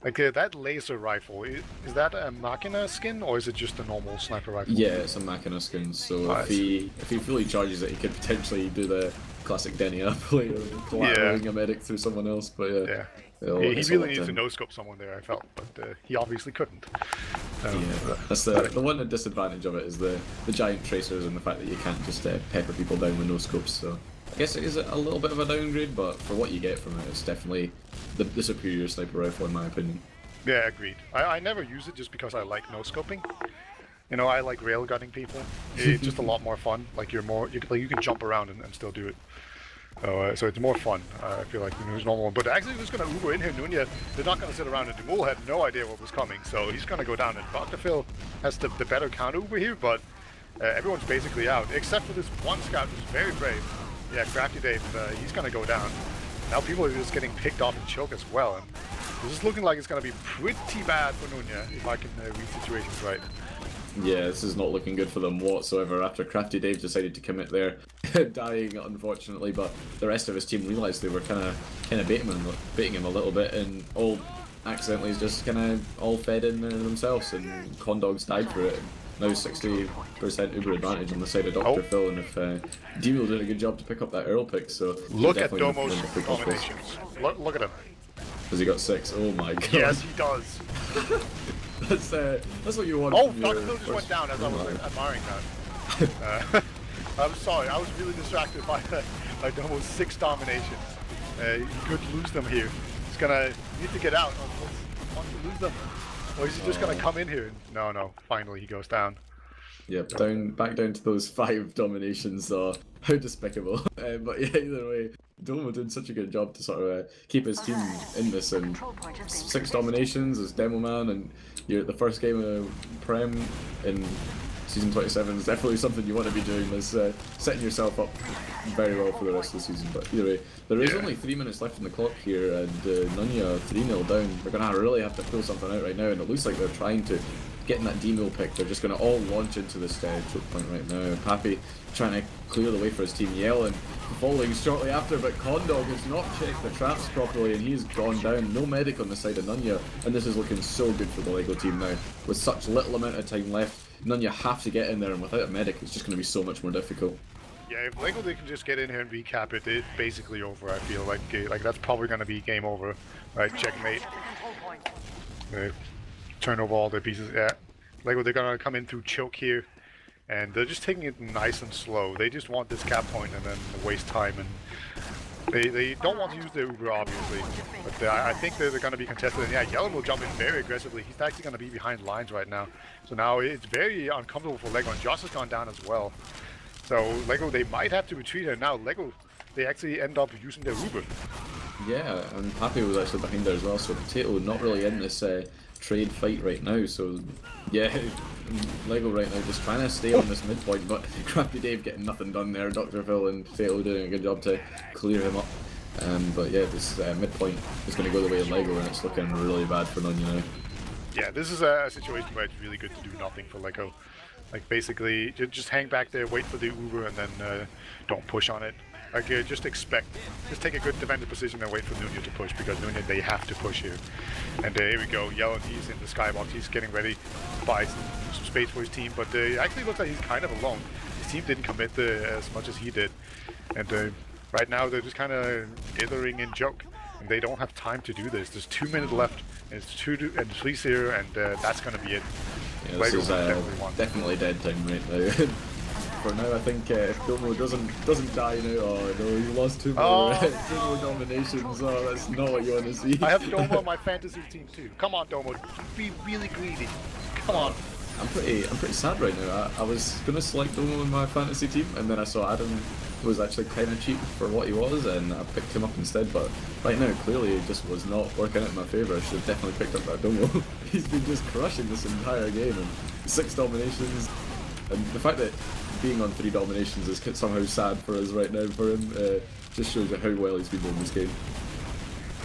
Like that laser rifle, is that a Machina skin or is it just a normal sniper rifle? Yeah, it's a Machina skin, so if he fully charges it, he could potentially do the classic Denny play of collateralizing a medic through someone else, but yeah. He really needs to no-scope someone there, I felt, but he obviously couldn't. Yeah, that's the one disadvantage of it is the giant tracers and the fact that you can't just pepper people down with no-scopes, so I guess it is a little bit of a downgrade, but for what you get from it, it's definitely the superior sniper rifle in my opinion. Yeah, agreed. I never use it just because I like no-scoping. You know, I like railgunning people. It's just a lot more fun. Like you can jump around and still do it. So it's more fun, I feel like, than his normal one. But actually, just going to Uber in here. NUNYA, they're not going to sit around, and Demul had no idea what was coming, so he's going to go down. And Dr. Phil has the better counter Uber here, but everyone's basically out, except for this one scout who's very brave. Yeah, Crafty Dave, he's going to go down. Now people are just getting picked off and choke as well. And this is looking like it's going to be pretty bad for NUNYA, if I can read situations right. Yeah, this is not looking good for them whatsoever after Crafty Dave decided to commit there, dying unfortunately, but the rest of his team realised they were kind of baiting him a little bit, and all accidentally just kind of all fed in there themselves, and Condogs died for it. now 60% Uber advantage on the side of Dr. Phil, and if Demo did a good job to pick up that Earl pick, so Look at definitely Domo's win the quick space. dominations. Look at him. Because he got 6. Oh my god. Yes, he does. That's what you want. Oh, from Dr. your Phil just first- went down as I was my. admiring that. I'm sorry, I was really distracted by Domo's 6 dominations. He could lose them here. He's gonna need to get out. Wants to lose them. Or is he just gonna come in here? No, finally he goes down. Yep, back down to those 5 dominations. How despicable. But yeah, either way, Domo did such a good job to sort of keep his team in this, and 6 dominations as Demo Man, and you're at the first game of Prem in Season 27 is definitely something you want to be doing, is setting yourself up very well for the rest of the season. But either way, there is only 3 minutes left on the clock here, and NUNYA 3-0 down. They're going to really have to pull something out right now, and it looks like they're trying to get in that D-mill pick. They're just going to all launch into this choke point right now. Pappy trying to clear the way for his team. Yellen following shortly after, but Condog has not checked the traps properly, and he's gone down. No medic on the side of NUNYA, and this is looking so good for the LEGO team now. With such little amount of time left, NUNYA have to get in there, and without a medic, it's just going to be so much more difficult. Yeah, if LEGO they can just get in here and recap it, it's basically over. I feel like that's probably going to be game over, right? Checkmate. Turn over all their pieces. Yeah, LEGO they're going to come in through choke here, and they're just taking it nice and slow. They just want this cap point and then waste time, and they don't want to use their Uber obviously, but I think they're going to be contested. And yeah, Yellen will jump in very aggressively. He's actually going to be behind lines right now, so now it's very uncomfortable for LEGO, and Josh has gone down as well. So LEGO they might have to retreat, and now LEGO they actually end up using their Uber. Yeah, and Pappy was actually behind there as well, so Potato not really in this trade fight right now, so yeah, LEGO right now just trying to stay on this midpoint, but Crafty Dave getting nothing done there. Dr. Phil and Potato doing a good job to clear him up. But yeah, this midpoint is going to go the way of LEGO, and it's looking really bad for NUNYA now. Yeah, this is a situation where it's really good to do nothing for LEGO. Like basically, just hang back there, wait for the Uber, and then don't push on it. Like just take a good defended position and wait for NUNYA to push, because NUNYA they have to push here. And here we go, Yellen, he's in the skybox, he's getting ready to buy some space for his team, but it actually looks like he's kind of alone. His team didn't commit as much as he did, and right now they're just kind of dithering in joke, and they don't have time to do this. There's 2 minutes left, and it's 3-0, and that's gonna be it. Yeah, this is definitely dead time right now. For now, I think if Domo doesn't die now, oh no, he lost 2 more, 2 more dominations. Oh, that's not what you want to see. I have Domo on my fantasy team too. Come on, Domo, be really greedy. Come on. I'm pretty sad right now. I was gonna select Domo in my fantasy team, and then I saw Adam was actually kind of cheap for what he was, and I picked him up instead. But right now, clearly, it just was not working out in my favour. I should have definitely picked up that Domo. He's been just crushing this entire game, and 6 dominations, and the fact that being on 3 dominations is somehow sad for us right now for him. Just shows you how well he's been doing this game.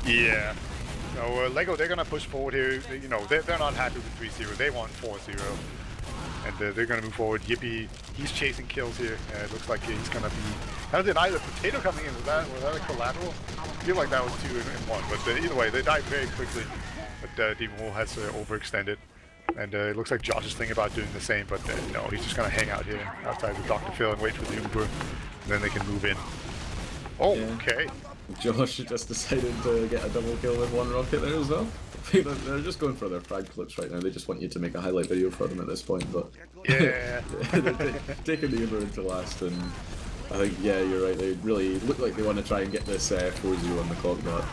Yeah. So LEGO, they're gonna push forward here. You know, they're not happy with 3-0. They want 4-0, and they're gonna move forward. Yippee, he's chasing kills here. It looks like he's gonna be. How did either Potato coming in? Was that a collateral? I feel like that was 2 in 1. But either way, they died very quickly. But Demon has overextended. And it looks like Josh is thinking about doing the same, but no, he's just going to hang out here outside with Dr. Phil and wait for the Uber, and then they can move in. Oh, yeah. Okay. Josh just decided to get a double kill with 1 rocket there as well. They're just going for their frag clips right now. They just want you to make a highlight video for them at this point, but yeah, they're taking the Uber into last, and I think, yeah, you're right, they really look like they want to try and get this 4-0 on the clock, but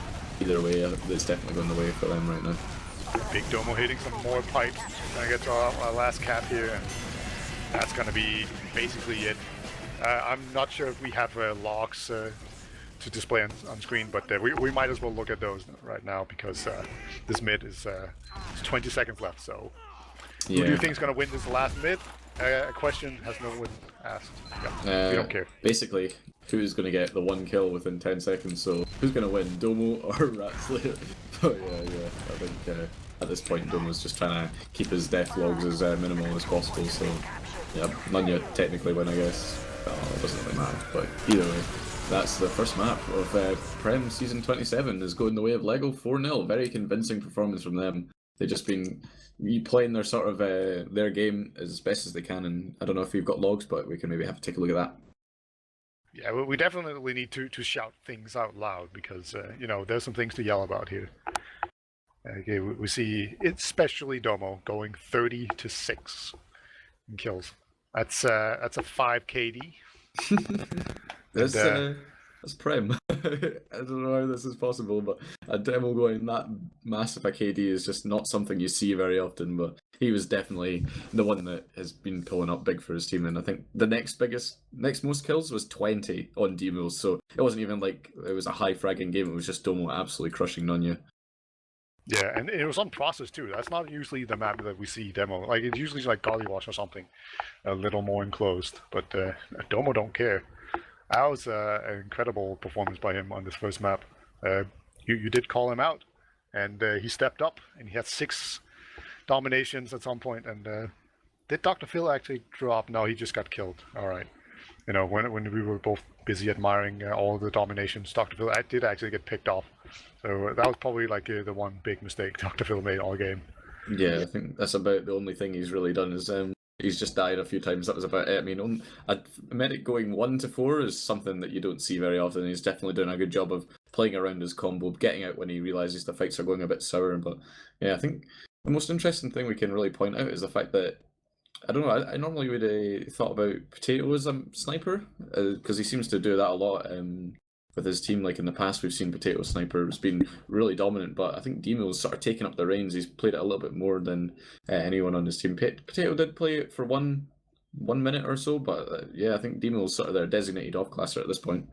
either way, it's definitely going the way for them right now. Big Domo hitting some more pipes. Gonna get to our last cap here, and that's gonna be basically it. I'm not sure if we have logs to display on screen, but we might as well look at those right now, because this mid is 20 seconds left. So, who do you think is gonna win this last mid? A question has no one asked. Yeah, we don't care. Basically, who's gonna get the 1 kill within 10 seconds? So, who's gonna win, Domo or Ratslayer? Oh yeah. I think at this point, Domo's just trying to keep his death logs as minimal as possible. So, yeah, NUNYA technically win, I guess. Oh, it doesn't really matter. But either way, that's the first map of Prem Season 27 is going the way of LEGO 4-0. Very convincing performance from them. they've just been playing their sort of their game as best as they can. And I don't know if you've got logs, but we can maybe have to take a look at that. Yeah, we definitely need to shout things out loud because there's some things to yell about here. Okay, we see especially Domo going 30-6 in kills. That's a 5 KD. That's And, that's Prem. I don't know how this is possible, but a demo going that massive a KD is just not something you see very often. But he was definitely the one that has been pulling up big for his team, and I think the next most kills was 20 on Demos, so it wasn't even like it was a high fragging game. It was just Domo absolutely crushing Nunya. Yeah, and it was on process too. That's not usually the map that we see demo. Like it's usually like Gollywash or something, a little more enclosed. But Domo don't care. That was an incredible performance by him on this first map. You did call him out, and he stepped up, and he had 6 dominations at some point. And did Dr. Phil actually drop? No, he just got killed. All right. When we were both busy admiring all the dominations, Dr. Phil did actually get picked off. So that was probably like the one big mistake Dr. Phil made all game. Yeah, I think that's about the only thing he's really done is he's just died a few times. That was about it. I mean, a medic going 1-4 is something that you don't see very often. He's definitely doing a good job of playing around his combo, getting out when he realizes the fights are going a bit sour. But yeah, I think the most interesting thing we can really point out is the fact that I don't know. I normally would have thought about Potato as a sniper because he seems to do that a lot with his team. Like in the past, we've seen Potato Sniper has been really dominant, but I think Demo's sort of taken up the reins. He's played it a little bit more than anyone on his team. Potato did play it for one minute or so, but yeah, I think Demo's sort of their designated off-classer at this point.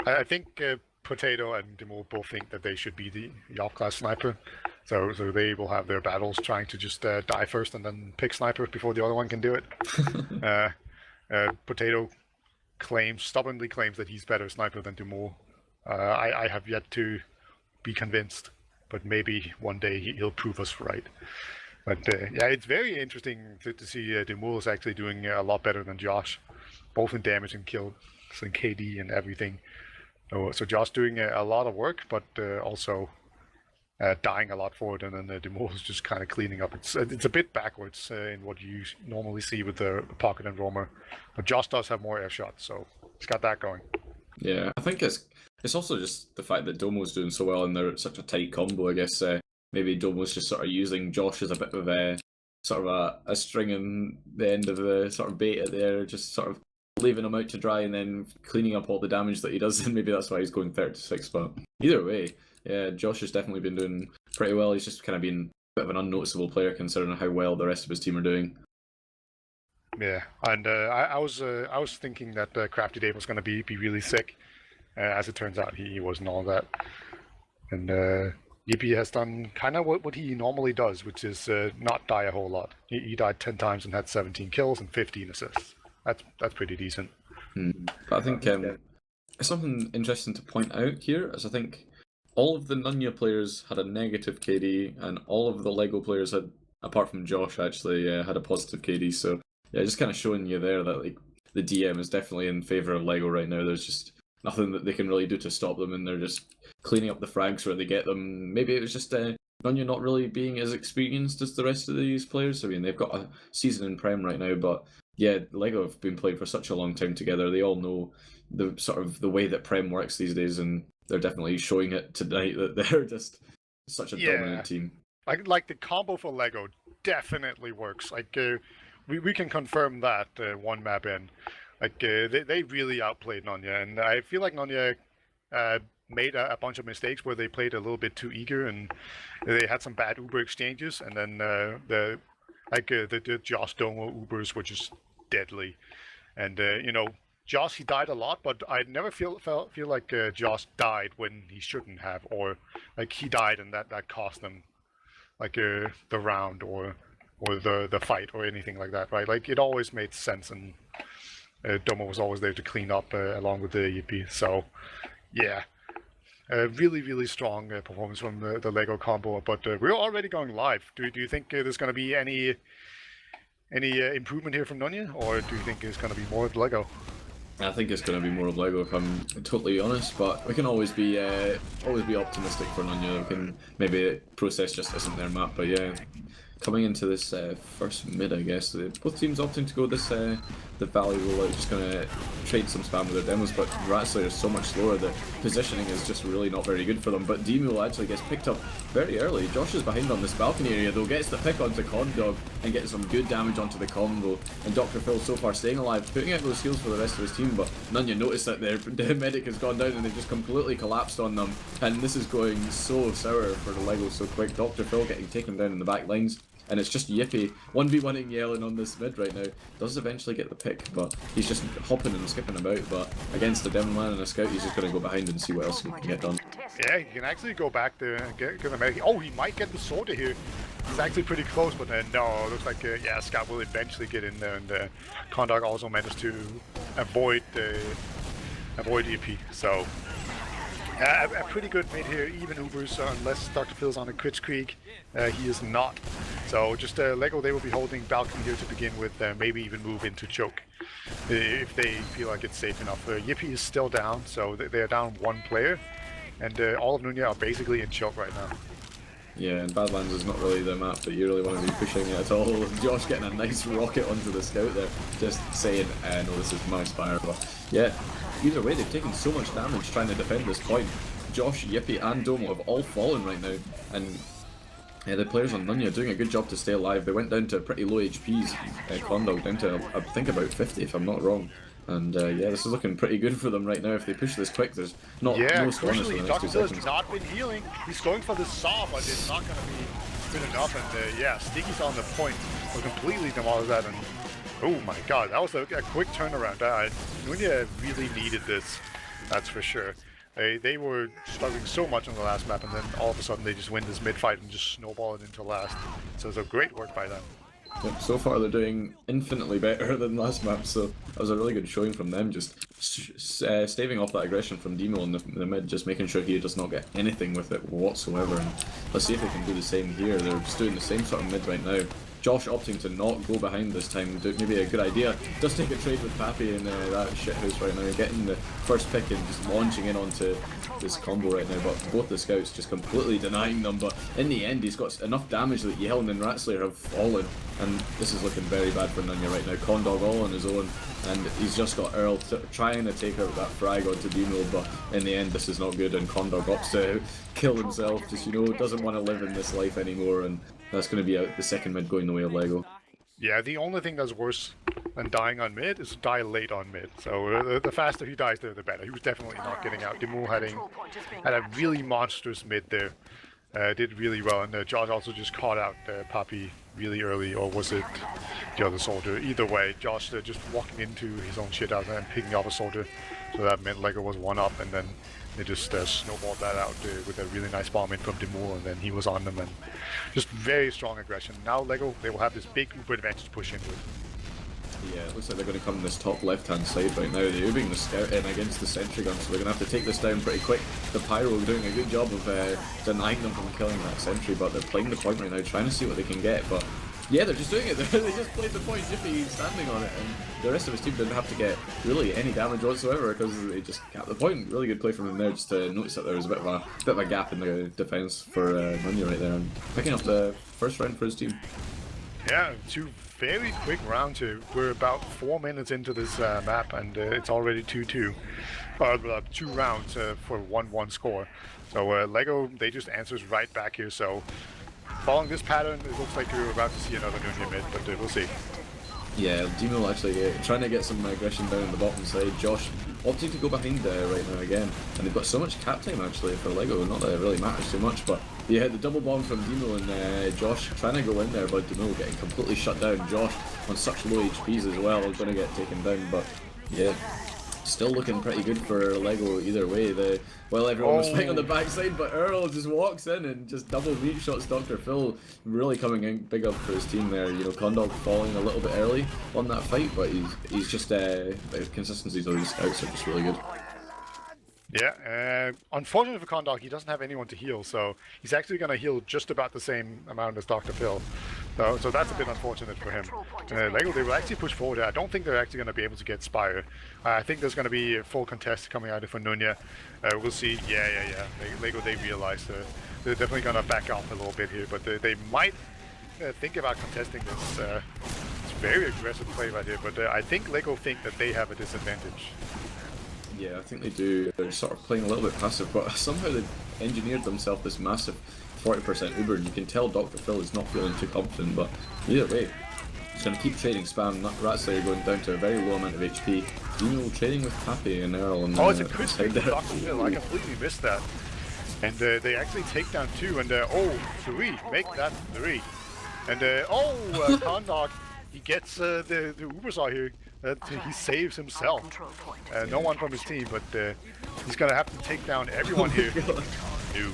I think Potato and Demo both think that they should be the off-class sniper. So they will have their battles trying to just die first and then pick sniper before the other one can do it. Potato stubbornly claims that he's better sniper than Demo. I have yet to be convinced, but maybe one day he'll prove us right. But yeah, it's very interesting to see Demo is actually doing a lot better than Josh, both in damage and kills and KD and everything. So Josh doing a lot of work, but also dying a lot for it, and then Demo is just kind of cleaning up. It's a bit backwards in what you normally see with the Pocket and Roamer, but Josh does have more air shots, so it's got that going. Yeah, I think it's also just the fact that Domo's doing so well and they're such a tight combo. I guess maybe Domo's just sort of using Josh as a bit of a sort of a string in the end of the sort of beta there, just sort of leaving him out to dry and then cleaning up all the damage that he does, and maybe that's why he's going 36. But either way, yeah, Josh has definitely been doing pretty well. He's just kind of been a bit of an unnoticeable player considering how well the rest of his team are doing. Yeah, and I was thinking that Crafty Dave was going to be really sick. As it turns out, he wasn't all that. And Yippee has done kind of what he normally does, which is not die a whole lot. He died 10 times and had 17 kills and 15 assists. That's pretty decent. But I think something interesting to point out here is I think all of the NUNYA players had a negative KD, and all of the LEGO players had, apart from Josh, actually had a positive KD. So yeah, just kind of showing you there that like the DM is definitely in favor of LEGO right now. There's just nothing that they can really do to stop them, and they're just cleaning up the frags where they get them. Maybe it was just NUNYA not really being as experienced as the rest of these players. I mean, they've got a season in Prem right now, but yeah, LEGO have been playing for such a long time together. They all know the sort of the way that Prem works these days, and they're definitely showing it tonight that they're just such a dominant team. Like the combo for LEGO definitely works. Like we can confirm that one map in. Like they really outplayed NUNYA, and I feel like NUNYA made a bunch of mistakes where they played a little bit too eager, and they had some bad Uber exchanges, and then the Josh Domo Ubers were just deadly. And Josh, he died a lot, but I never feel like Josh died when he shouldn't have, or like he died and that cost him like the round or the fight or anything like that, right? Like it always made sense, and Domo was always there to clean up along with the Yippee. So yeah, really strong performance from the LEGO combo. But we're already going live. Do you think there's going to be any improvement here from NUNYA, or do you think it's going to be more of LEGO? I think it's going to be more of Lego if I'm totally honest, but we can always be optimistic for NUNYA. We can maybe process just isn't their map, but yeah, coming into this first mid, I guess both teams opting to go this the Valley rollout, just going to trade some spam with their demos, but Ratslayer is so much slower. The positioning is just really not very good for them. But Demo actually gets picked up very early. Josh is behind on this balcony area though, gets the pick onto Condog and gets some good damage onto the combo. And Dr. Phil so far staying alive, putting out those heals for the rest of his team. But NUNYA notice that their medic has gone down and they've just completely collapsed on them. And this is going so sour for the Lego so quick. Dr. Phil getting taken down in the back lines. And it's just Yippee 1v1ing Yellen on this mid right now. Does eventually get the pick, but he's just hopping and skipping about. But against the Demonman and a Scout, he's just going to go behind and see what else he can get done. Yeah, he can actually go back there and get the medic. Oh, he might get the soldier here. He's actually pretty close, but no, looks like yeah, Scout will eventually get in there, and Condog also managed to avoid EP. So a pretty good mid here, even Ubers, unless Dr. Phil's on a crit streak, he is not. So just Lego, they will be holding balcony here to begin with, maybe even move into choke if they feel like it's safe enough. Yippee is still down, so they are down one player, and all of NUNYA are basically in choke right now. Yeah, and Badlands is not really the map that you really want to be pushing it at all. Josh getting a nice rocket onto the Scout there, just saying, no, this is my Spire. But yeah, either way, they've taken so much damage trying to defend this point. Josh, Yippee, and Domo have all fallen right now, and the players on NUNYA are doing a good job to stay alive. They went down to pretty low HPs, Condog down to, I think, about 50 if I'm not wrong. And yeah, this is looking pretty good for them right now. If they push this quick, there's no spawners for the next Dr. 2 Phil has seconds. not been healing. He's going for the saw, but it's not going to be good enough. And yeah, Sticky's on the point. Will completely demolish that. And oh my god, that was a quick turnaround. NUNYA really needed this, that's for sure. They were struggling so much on the last map, and then all of a sudden they just win this mid fight and just snowball it into last. So it's a great work by them. Yep, so far they're doing infinitely better than last map, so that was a really good showing from them, just staving off that aggression from Demo in the mid, just making sure he does not get anything with it whatsoever. And let's see if they can do the same here. They're just doing the same sort of mid right now. Josh opting to not go behind this time, maybe a good idea. Does take a trade with Pappy in that shithouse right now, getting the first pick and just launching in onto this combo right now, but both the Scouts just completely denying them. But in the end, he's got enough damage that Yellen and Ratslayer have fallen, and this is looking very bad for NUNYA right now. Condog all on his own, and he's just got Earl trying to take out that frag onto Demo, but in the end, this is not good, and Condog opts to kill himself, just, doesn't want to live in this life anymore, and that's going to be the second mid going the way of Lego. Yeah, the only thing that's worse than dying on mid is to die late on mid. So the faster he dies there, the better. He was definitely not getting out. Demo had a really monstrous mid there. Did really well, and Josh also just caught out Pappy really early, or was it the other soldier? Either way, Josh just walking into his own shit out and picking up a soldier, so that meant Lego was one up, and then they just snowballed that out with a really nice bomb in from Demo, and then he was on them, and just very strong aggression. Now Lego, they will have this big Uber advantage to push in with. Yeah, it looks like they're going to come this top left-hand side right now. They're Ubing the Scout in against the Sentry Gun, so they're going to have to take this down pretty quick. The Pyro doing a good job of denying them from killing that Sentry, but they're playing the point right now, trying to see what they can get. But yeah, they're just doing it. They just played the point, Jiffy standing on it, and the rest of his team didn't have to get really any damage whatsoever because they just got the point. Really good play from them there, just to notice that there was a bit of a gap in the defense for NUNYA right there, and picking up the first round for his team. Yeah, 2 very quick rounds here. We're about 4 minutes into this map, and it's already 2-2. 2 rounds for 1-1 score. So Lego, they just answers right back here. So following this pattern, it looks like we're about to see another NUNYA mid, but we'll see. Yeah, Demo actually trying to get some aggression down on the bottom side. Josh opting to go behind right now again, and they've got so much cap time actually for Lego. Not that it really matters too much, but yeah, the double bomb from Demo and Josh trying to go in there, but Demo getting completely shut down. Josh on such low HPs as well, going to get taken down, but yeah. Still looking pretty good for Lego either way. Everyone was fighting on the backside, but Earl just walks in and just double meat shots Dr. Phil, really coming in big up for his team there. Condog falling a little bit early on that fight, but he's just the consistencies of his Scouts are just really good. Yeah, unfortunately for Condog, he doesn't have anyone to heal, so he's actually going to heal just about the same amount as Dr. Phil. So that's a bit unfortunate for him. Lego, they will actually push forward. I don't think they're actually going to be able to get Spire. I think there's going to be a full contest coming out for NUNYA. We'll see. Yeah. Lego, they realize they're definitely going to back off a little bit here, but they might think about contesting this. It's very aggressive play right here, but I think Lego think that they have a disadvantage. Yeah, I think they do. They're sort of playing a little bit passive, but somehow they've engineered themselves this massive 40% Uber, and you can tell Dr. Phil is not feeling too confident, but either way, he's going to keep trading spam. Ratslayer going down to a very low amount of HP. Dino trading with Pappy and Earl on the it's a good side streak there. from Dr. Phil. I completely missed that. And they actually take down 2, and 3, make that 3. And Condog, he gets the Ubersaw here. He saves himself. No one from his team, but he's going to have to take down everyone here.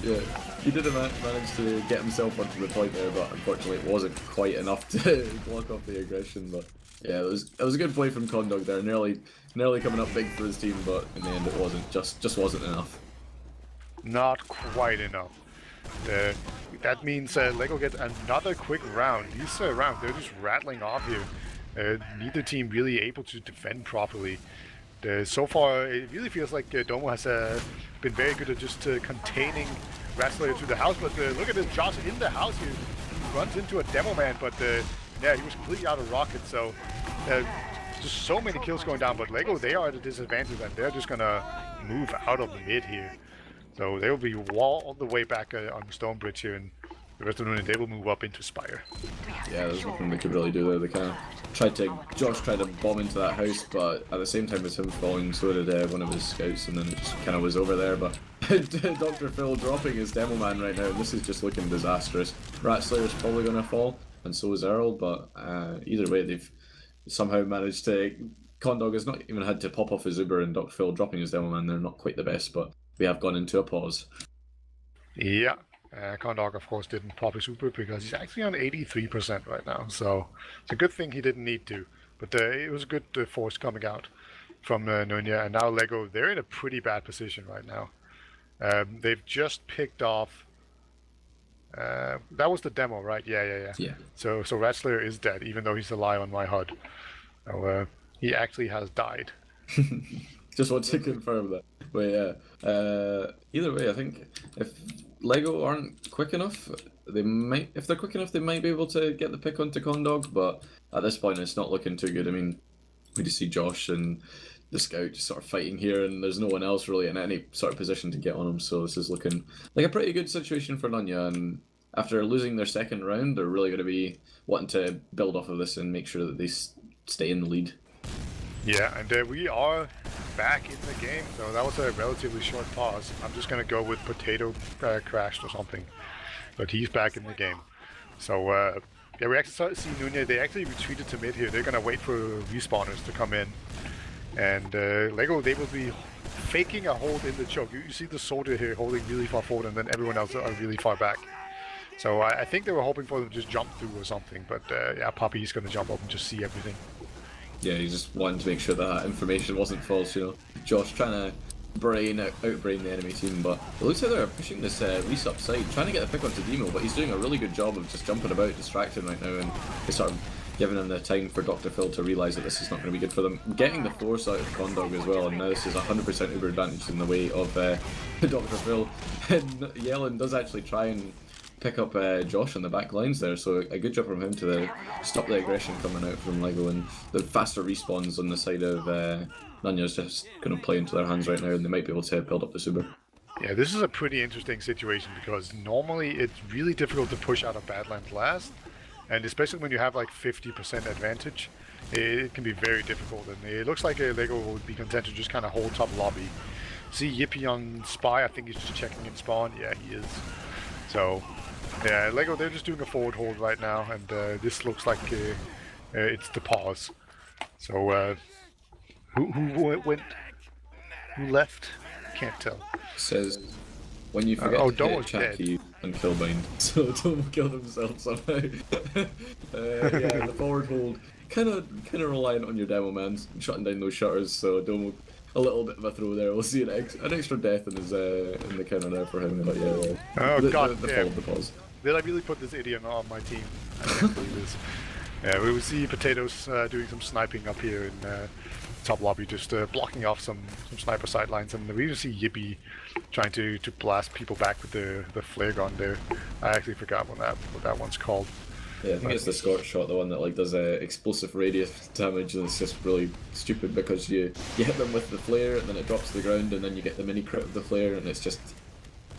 Yeah, he did manage to get himself onto the point there, but unfortunately it wasn't quite enough to block off the aggression. But yeah, it was a good play from Condog there, nearly coming up big for his team, but in the end it wasn't, just wasn't enough. Not quite enough. That means Lego get another quick round. These rounds, they're just rattling off here. Neither team really able to defend properly. So far, it really feels like Domo has been very good at just containing Ratslayer to the house, but look at this, Josh in the house here. He runs into a demo man, but yeah, he was completely out of rocket, so just so many kills going down, but Lego, they are at a disadvantage, and they're just gonna move out of mid here. So they will be all the way back on Stonebridge here, and the rest of the NUNYA, they will move up into Spire. Yeah, there's nothing they could really do there. They kind of Josh tried to bomb into that house, but at the same time as him falling, so did one of his scouts, and then it just kind of was over there. But Dr. Phil dropping his demo man right now, and this is just looking disastrous. Ratslayer's probably going to fall, and so is Earl, but either way, they've somehow managed to... Condog has not even had to pop off his Uber, and Dr. Phil dropping his demo man, they're not quite the best, but we have gone into a pause. Yeah. Condog, of course, didn't pop his Uber because he's actually on 83% right now, so it's a good thing he didn't need to. But it was a good force coming out from NUNYA, and now Lego, they're in a pretty bad position right now. They've just picked off... that was the demo, right? Yeah. So Ratslayer is dead, even though he's alive on my HUD. So he actually has died. Just want to confirm that. But yeah, either way, I think if Lego aren't quick enough, they might. If they're quick enough, they might be able to get the pick onto Condog. But at this point, it's not looking too good. I mean, we just see Josh and the scout just sort of fighting here, and there's no one else really in any sort of position to get on him. So this is looking like a pretty good situation for NUNYA. And after losing their second round, they're really going to be wanting to build off of this and make sure that they stay in the lead. Yeah, and we are back in the game, so that was a relatively short pause. I'm just gonna go with Potato crashed or something, but he's back in the game. So yeah, we actually started to see NUNYA, they actually retreated to mid here. They're gonna wait for respawners to come in, and Lego, they will be faking a hold in the choke. You see the soldier here holding really far forward, and then everyone else are really far back. So I think they were hoping for them to just jump through or something, but yeah, Poppy's gonna jump up and just see everything. Yeah, he just wanted to make sure that information wasn't false, you know. Josh trying to outbrain the enemy team, but it looks like they're pushing this Reese upside, trying to get the pick onto Demo, but he's doing a really good job of just jumping about, distracting right now, and it's sort of giving him the time for Dr. Phil to realise that this is not going to be good for them. Getting the force out of Condog as well, and now this is 100% Uber advantage in the way of Dr. Phil. And Yellen does actually try and pick up Josh on the back lines there, so a good job from him to stop the aggression coming out from Lego, and the faster respawns on the side of NUNYA is just going to play into their hands right now, and they might be able to build up the Uber. Yeah, this is a pretty interesting situation because normally it's really difficult to push out of Badlands last, and especially when you have like 50% advantage, it can be very difficult, and it looks like Lego would be content to just kind of hold top lobby. See Yippee on Spy, I think he's just checking in spawn. Yeah, he is. So yeah, Lego, they're just doing a forward hold right now, and this looks like it's the pause. So who went? Who left? Can't tell. Says when you forget to hit Chucky and killbind, so Domo killed himself somehow. Yeah, the forward hold kind of reliant on your demo man shutting down those shutters. So Domo, a little bit of a throw there. We'll see an extra death in his in the counter there for him. But yeah, oh god, the pause. Did I really put this idiot on my team? I can't believe this. Yeah, we will see Potatoes doing some sniping up here in top lobby, just blocking off some sniper sidelines, and we just see Yippee trying to blast people back with the flare gun there. I actually forgot what that one's called. Yeah, I think it's the Scorch shot, the one that like does explosive radius damage, and it's just really stupid because you hit them with the flare and then it drops to the ground, and then you get the mini crit of the flare, and it's just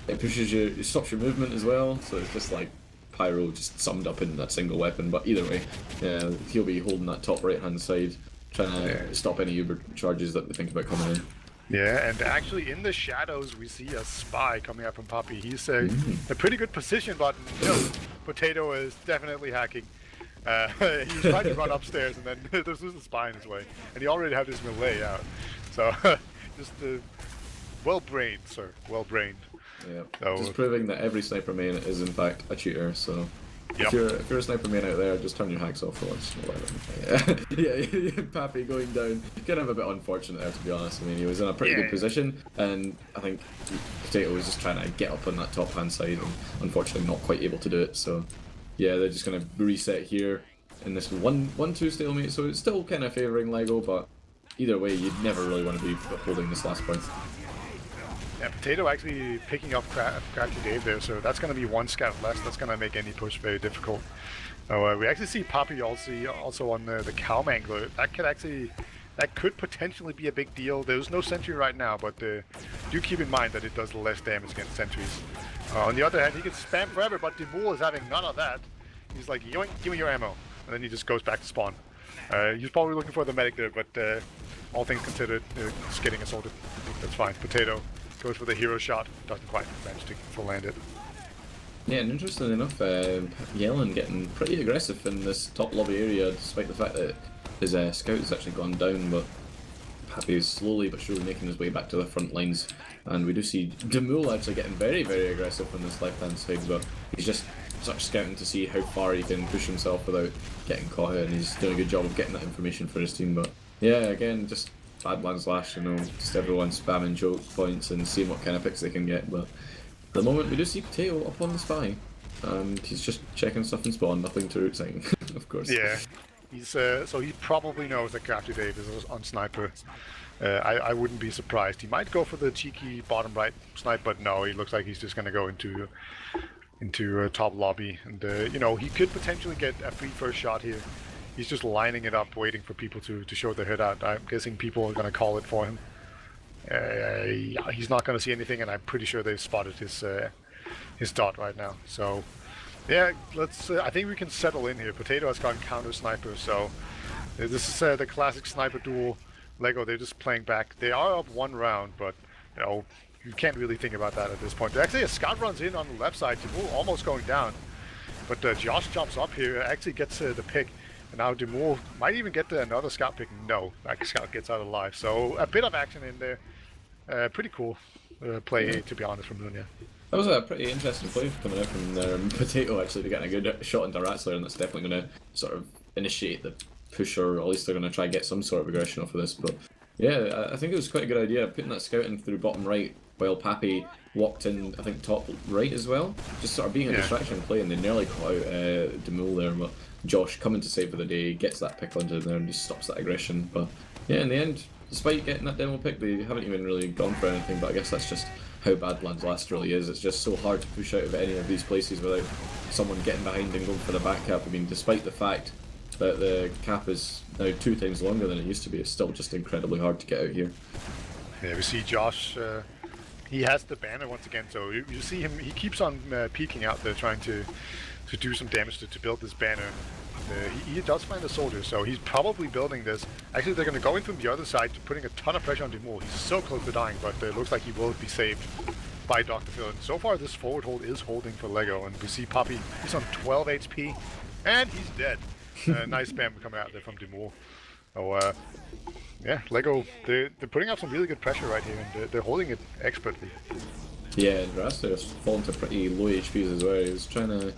it pushes you, it stops your movement as well. So it's just like pyro just summed up in that single weapon. But either way, yeah, he'll be holding that top right hand side, trying to stop any Uber charges that they think about coming in. Yeah, and actually in the shadows we see a spy coming up from Poppy. He's a pretty good position, but Potato is definitely hacking. He's trying to run upstairs, and then there's a spy in his way, and he already had his melee out. So just well-brained, sir, well-brained. Yeah, so, just proving that every sniper main is in fact a cheater. So yep. if you're a sniper main out there, just turn your hacks off for once. Yeah, Pappy going down. Kind of a bit unfortunate there, to be honest. I mean, he was in a pretty good position, and I think Potato was just trying to get up on that top hand side, and unfortunately not quite able to do it. So yeah, they're just gonna reset here in this 1-2 stalemate. So it's still kind of favouring Lego, but either way, you'd never really want to be holding this last point. Yeah, Potato actually picking up Crafty Dave there, so that's going to be one scout less. That's going to make any push very difficult. So we actually see Poppy also on the cow mangler. That could potentially be a big deal. There's no sentry right now, but do keep in mind that it does less damage against sentries. On the other hand, he can spam forever, but Demul is having none of that. He's like, yoink, give me your ammo, and then he just goes back to spawn. He's probably looking for the medic there, but all things considered, just getting assaulted. I think that's fine. Potato goes for the hero shot, doesn't quite manage to land it. Yeah, and interestingly enough, Yellen getting pretty aggressive in this top lobby area, despite the fact that his scout has actually gone down, but Pappy is slowly but surely making his way back to the front lines. And we do see Demul actually getting very, very aggressive on this left-hand side, but he's just sort of scouting to see how far he can push himself without getting caught out, and he's doing a good job of getting that information for his team. But yeah, again, just Badlands Lash, just everyone spamming choke points and seeing what kind of picks they can get. But at the moment, we do see Potato up on the spy, and he's just checking stuff in spawn, nothing too exciting, of course. Yeah, he's so he probably knows that Crafty Dave is on sniper. I wouldn't be surprised. He might go for the cheeky bottom right snipe, but no, he looks like he's just going to go into top lobby, and he could potentially get a free first shot here. He's just lining it up, waiting for people to show their head out. I'm guessing people are going to call it for him. He's not going to see anything, and I'm pretty sure they've spotted his dot right now. So, yeah, let's. I think we can settle in here. Potato has gone counter sniper, so this is the classic sniper duel. Lego, they're just playing back. They are up one round, but you can't really think about that at this point. Actually, a scout runs in on the left side. Demul almost going down, but Josh jumps up here, actually gets the pick. And now Demul might even get another scout pick. No, that scout gets out alive. So a bit of action in there. Pretty cool play, to be honest, from NUNYA. That was a pretty interesting play coming out from their Potato, actually, to get a good shot into Ratzler, and that's definitely going to sort of initiate the push, or at least they're going to try and get some sort of aggression off of this. But yeah, I think it was quite a good idea, putting that scout in through bottom right, while Pappy walked in, I think, top right as well. Just sort of being a distraction play, and they nearly caught out Demul there, but Josh coming to save for the day, gets that pick onto there and just stops that aggression. But yeah, in the end, despite getting that demo pick, they haven't even really gone for anything, but I guess that's just how Badlands Last really is. It's just so hard to push out of any of these places without someone getting behind and going for the back cap. I mean, despite the fact that the cap is now 2 times longer than it used to be, it's still just incredibly hard to get out here. Yeah, we see Josh, he has the banner once again, so you see him, he keeps on peeking out there, trying to do some damage to build this banner. He does find a soldier, so he's probably building this. Actually, they're going to go in from the other side, putting a ton of pressure on Demul. He's so close to dying, but it looks like he will be saved by Dr. Phil. And so far, this forward hold is holding for Lego, and we see Poppy, he's on 12 HP, and he's dead. Nice spam coming out there from Demul. So, yeah, Lego, they're putting up some really good pressure right here, and they're holding it expertly. Yeah, and Raster's fallen to pretty low HPs as well. He was trying to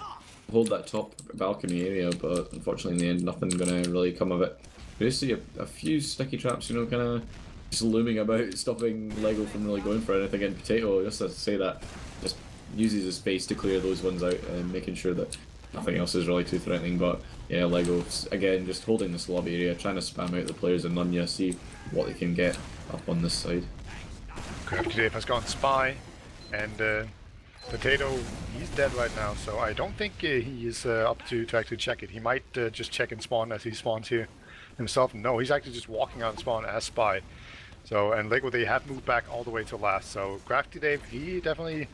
hold that top balcony area, but unfortunately in the end nothing gonna really come of it. We just see a few sticky traps, kind of just looming about, stopping Lego from really going for anything. And Potato, just to say that, just uses his space to clear those ones out and making sure that nothing else is really too threatening. But yeah, Lego again just holding this lobby area, trying to spam out the players in NUNYA, see what they can get up on this side. Crafty Dave has gone spy, and Potato, he's dead right now, so I don't think he is up to actually check it. He might just check and spawn as he spawns here himself. No, he's actually just walking out and spawn as spy. So, and Lego, they have moved back all the way to last. So, Crafty Dave, he definitely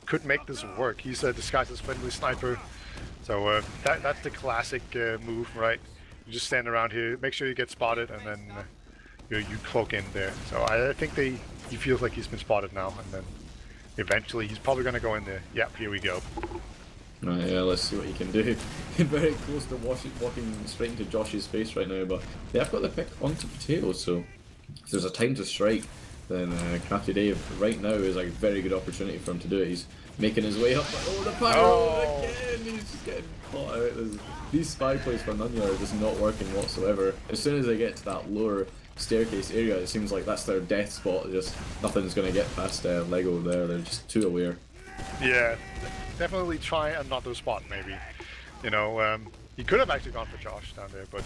could make this work. He's disguised as friendly sniper. So, that's the classic move, right? You just stand around here, make sure you get spotted, and then you cloak in there. So, I think he feels like he's been spotted now, and then eventually he's probably going to go in there. Yep, here we go. Right, yeah, let's see what he can do. Very close to walking straight into Josh's face right now, but they have got the pick onto Potato, so if there's a time to strike, then Crafty Dave right now is a very good opportunity for him to do it. He's making his way up, but oh, the pyro again! He's just getting caught out. These spy plays for NUNYA are just not working whatsoever. As soon as they get to that lower staircase area, it seems like that's their death spot. Just nothing's going to get past Lego there. They're just too aware. Yeah, definitely try another spot maybe. You know, he could have actually gone for Josh down there, but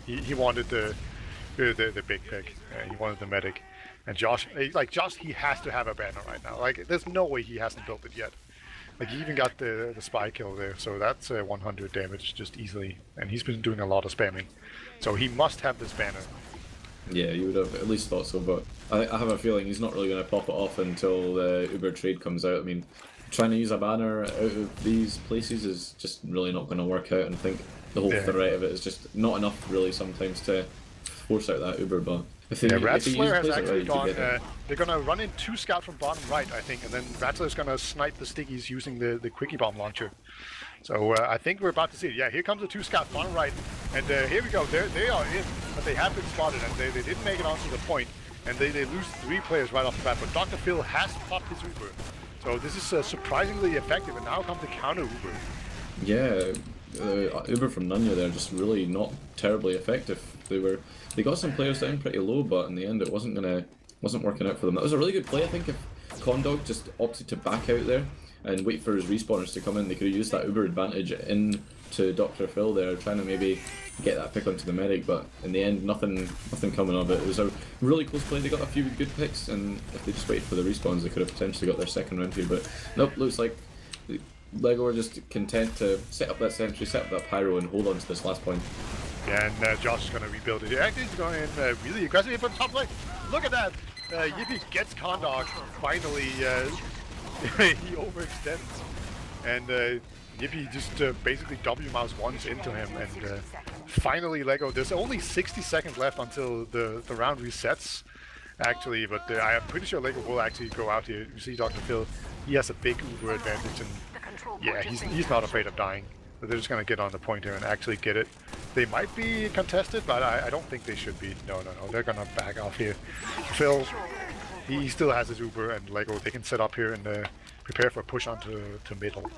he wanted the big pick. He wanted the medic, and Josh, he has to have a banner right now. Like, there's no way he hasn't built it yet. Like, he even got the spy kill there, so that's 100 damage just easily, and he's been doing a lot of spamming, so he must have this banner. Yeah, you would have at least thought so, but I have a feeling he's not really going to pop it off until the Uber trade comes out. I mean, trying to use a banner out of these places is just really not going to work out, and I think the whole threat of it is just not enough really sometimes to force out that Uber, but if they, Ratslayer has actually gone, they're going to run in 2 scouts from bottom right, I think, and then Ratslayer's going to snipe the stickies using the quickie bomb launcher. So I think we're about to see it. Yeah, here comes the 2 scouts, bottom right, and here we go. They are in, but they have been spotted, and they didn't make it onto the point, and they lose 3 players right off the bat. But Dr. Phil has popped his Uber, so this is surprisingly effective. And now comes the counter Uber. Yeah, Uber from NUNYA, they're just really not terribly effective. They got some players down pretty low, but in the end it wasn't working out for them. That was a really good play, I think. If Condog just opted to back out there and wait for his respawners to come in, they could have used that Uber advantage into Dr. Phil there, trying to maybe get that pick onto the medic, but in the end nothing coming of it. It was a really close play. They got a few good picks, and if they just waited for the respawns they could have potentially got their second round here, but nope, looks like Lego are just content to set up that sentry, set up that pyro, and hold on to this last point. Yeah, and Josh is going to rebuild it. Actually, he's going in really aggressively, but top play. Look at that! Yippee gets Condog. Finally, he overextends. And Yippee just basically W mouse once into him. And finally, Lego, there's only 60 seconds left until the round resets, actually. But I am pretty sure Lego will actually go out here. You see Dr. Phil, he has a big Uber advantage. And yeah, he's not afraid of dying. But they're just going to get on the point here and actually get it. They might be contested, but I don't think they should be. No. They're going to back off here. Phil, he still has his Uber, and Lego, they can set up here and prepare for a push onto middle.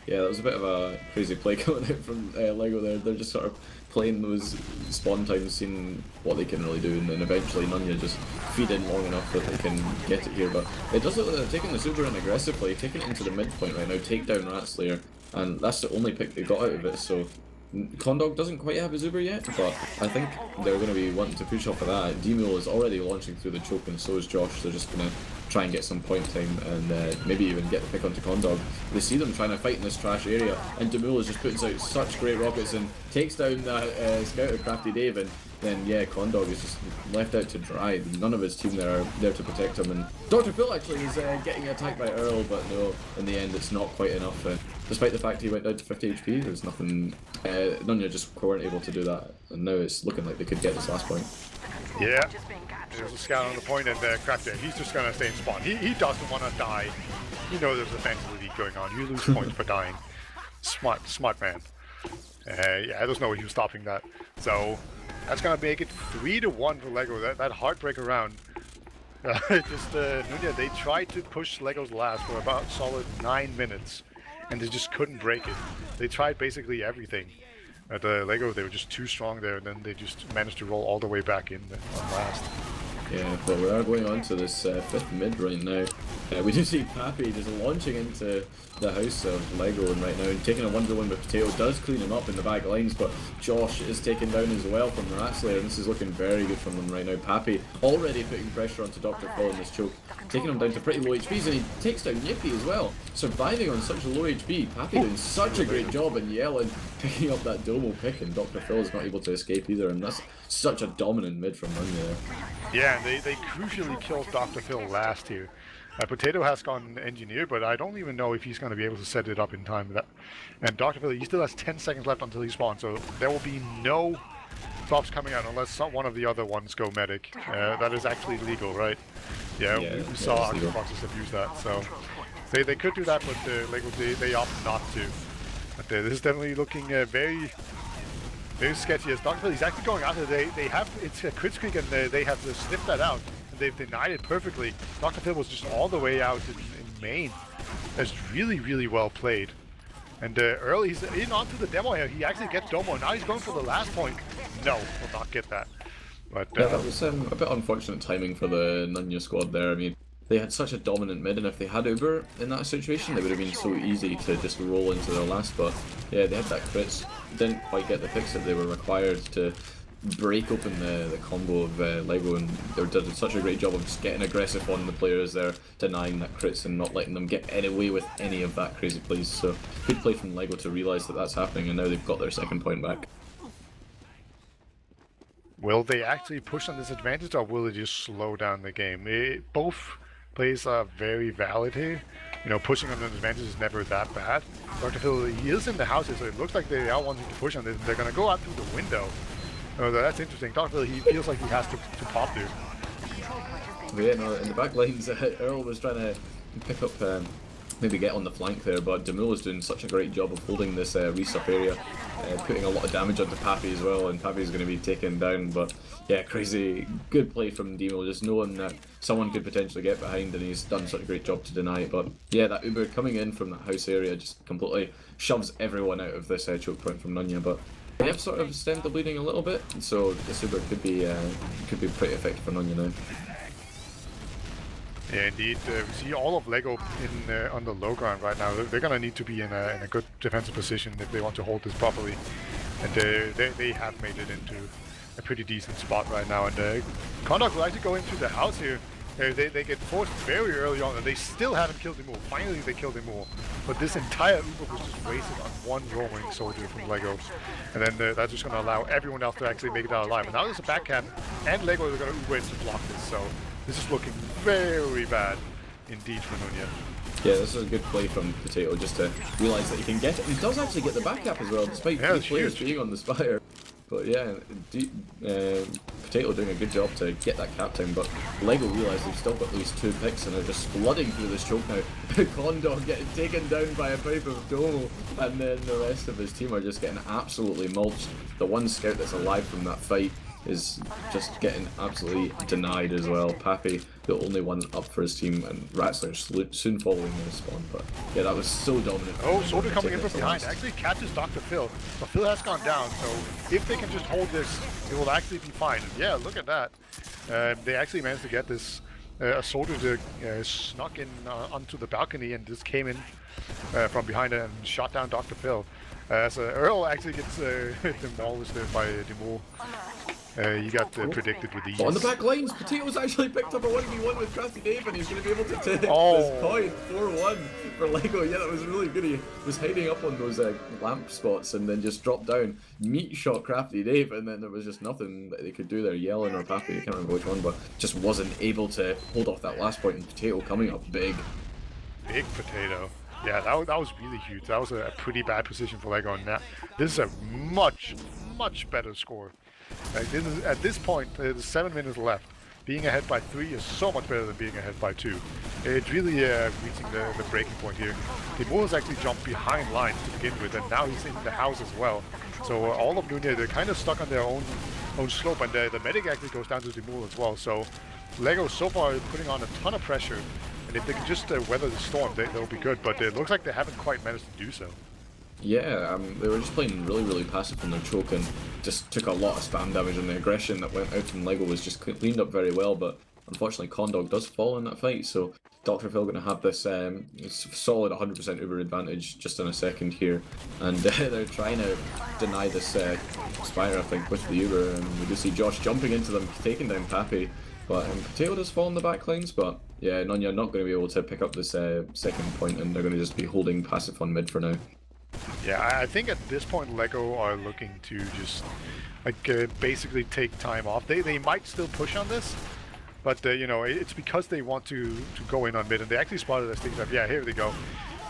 Yeah, that was a bit of a crazy play coming out from Lego there. They're just sort of playing those spawn times, seeing what they can really do, and then eventually NUNYA just feed in long enough that they can get it here. But it does look like they're taking the Uber in aggressively, taking it into the midpoint right now, take down Ratslayer, and that's the only pick they got out of it, so Condog doesn't quite have his Uber yet, but I think they're going to be wanting to push off of that. Demule is already launching through the choke, and so is Josh. They're just going to try and get some point time and maybe even get the pick onto Condog. They see them trying to fight in this trash area, and Demule is just putting out such great rockets and takes down that scout of Crafty Dave, and then yeah, Condog is just left out to dry. None of his team there are there to protect him, and Dr. Phil actually is getting attacked by Earl, but no, in the end it's not quite enough. Despite the fact he went down to 50 HP, there's nothing, NUNYA just weren't able to do that, and now it's looking like they could get this last point. Yeah, there's a scout on the point, and Crafty, he's just going to stay in spawn. He doesn't want to die. You know there's a fantasy league going on. You lose points for dying. Smart man. Yeah, there's no way he was stopping that. So that's going to make it 3-1 for Lego. That heartbreaker round. NUNYA, they tried to push Lego's last for about solid 9 minutes, and they just couldn't break it. They tried basically everything. At Lego, they were just too strong there, and then they just managed to roll all the way back in on last. Yeah, but we are going on to this fifth mid right now. We do see Pappy just launching into the house of Lego right now and taking a 1v1 with Potato. Does clean him up in the back lines, but Josh is taken down as well from Ratslayer, and this is looking very good from them right now. Pappy already putting pressure onto Dr. Phil in this choke, taking him down to pretty low HPs, and he takes down Yippee as well. Surviving on such a low HP. Pappy doing such a great job in Yellen, picking up that Domo pick, and Dr. Phil is not able to escape either, and that's such a dominant mid from NUNYA there. Yeah, and they crucially killed Dr. Phil last here. Potato has gone engineer, but I don't even know if he's going to be able to set it up in time. And Dr. Phil, he still has 10 seconds left until he spawns, so there will be no drops coming out unless one of the other ones go medic. That is actually legal, right? Yeah, we saw Octoboxes abuse that, so they could do that, but Lego they opt not to. But this is definitely looking very sketchy. As Dr. Phil, he's actually going after. They have it's a crit streak, and they have to sniff that out. They've denied it perfectly. Dr. Phil was just all the way out in main. That's really well played. And early, he's in onto the demo here. He actually gets Domo. Now he's going for the last point. No, will not get that. But yeah, that was a bit unfortunate timing for the NUNYA squad there. I mean, they had such a dominant mid, and if they had Uber in that situation, it would have been so easy to just roll into their last. But yeah, they had that crits, didn't quite get the picks that they were required to break open the combo of Lego, and they did such a great job of just getting aggressive on the players there, denying that crits and not letting them get away with any of that crazy plays. So good play from Lego to realise that that's happening, and now they've got their second point back. Will they actually push on this advantage, or will they just slow down the game? Both plays are very valid here. You know, pushing on an advantage is never that bad. Dr. Phil, he is in the houses, so it looks like they are wanting to push on this. They're going to go out through the window. Oh, that's interesting. Dr. Phil, he feels like he has to pop there. But yeah, no, in the back lines, Earl was trying to pick up, maybe get on the flank there, but Demul was doing such a great job of holding this resup area, putting a lot of damage onto Pappy as well, and Pappy's going to be taken down. But yeah, crazy good play from Demul, just knowing that someone could potentially get behind, and he's done such a great job to deny it. But yeah, that Uber coming in from that house area just completely shoves everyone out of this choke point from NUNYA. But they have sort of stemmed the bleeding a little bit, so this Uber could be pretty effective for NUNYA now. Yeah, indeed. We see all of Lego on the low ground right now. They're going to need to be in a good defensive position if they want to hold this properly. And they have made it into a pretty decent spot right now. And Conduct will actually go into the house here. They get forced very early on, and they still haven't killed him all. Finally, they killed him all. But this entire Uber was just wasted on one roaming soldier from Lego. And then that's just going to allow everyone else to actually make it out alive. And now there's a backhand, and Lego is going to Uber in to block this. So this is looking very bad indeed for NUNYA. Yeah, this is a good play from Potato, just to realise that he can get it. He does actually get the back cap as well, despite three players being on the Spire. But yeah, Potato doing a good job to get that cap time, but Lego realise they've still got these two picks and are just flooding through this choke now. Condor getting taken down by a pipe of Domo, and then the rest of his team are just getting absolutely mulched. The one scout that's alive from that fight is just getting absolutely denied as well. Pappy, the only one up for his team, and Ratzler soon following the spawn. But yeah, that was so dominant. Oh, Soldier coming in from behind actually catches Dr. Phil, but Phil has gone down, so if they can just hold this, it will actually be fine. Yeah, look at that. They actually managed to get this. A soldier snuck in onto the balcony and just came in from behind and shot down Dr. Phil. So Earl actually gets demolished there by Demul. You got predicted with these. On the back lines, Potato's actually picked up a 1v1 with Crafty Dave, and he's going to be able to take this point 4-1 for Lego. Yeah, that was really good. He was hiding up on those lamp spots and then just dropped down, meat shot Crafty Dave, and then there was just nothing that they could do there. Yellen or Pappy, I can't remember which one, but just wasn't able to hold off that last point, and Potato coming up big. Big Potato. Yeah, that was really huge. That was a pretty bad position for Lego, and this is a much better score. At this point, there's 7 minutes left. Being ahead by 3 is so much better than being ahead by 2. It's really reaching the breaking point here. Demul has actually jumped behind lines to begin with, and now he's in the house as well. So all of NUNYA, they're kind of stuck on their own slope, and the medic actually goes down to Demul as well. So Lego so far is putting on a ton of pressure, and if they can just weather the storm, they'll be good. But it looks like they haven't quite managed to do so. Yeah, they were just playing really passive from their choke and just took a lot of spam damage, and the aggression that went out from LEGO was just cleaned up very well, but unfortunately Condog does fall in that fight, so Dr. Phil going to have this solid 100% Uber advantage just in a second here, and they're trying to deny this Spire, I think, with the Uber, and we do see Josh jumping into them, taking down Pappy, but Potato does fall in the back lines, but yeah, NUNYA not going to be able to pick up this second point, and they're going to just be holding passive on mid for now. Yeah, I think at this point LEGO are looking to just basically take time off. They might still push on this, but you know, it's because they want to go in on mid, and they actually spotted this thing that, yeah, here they go.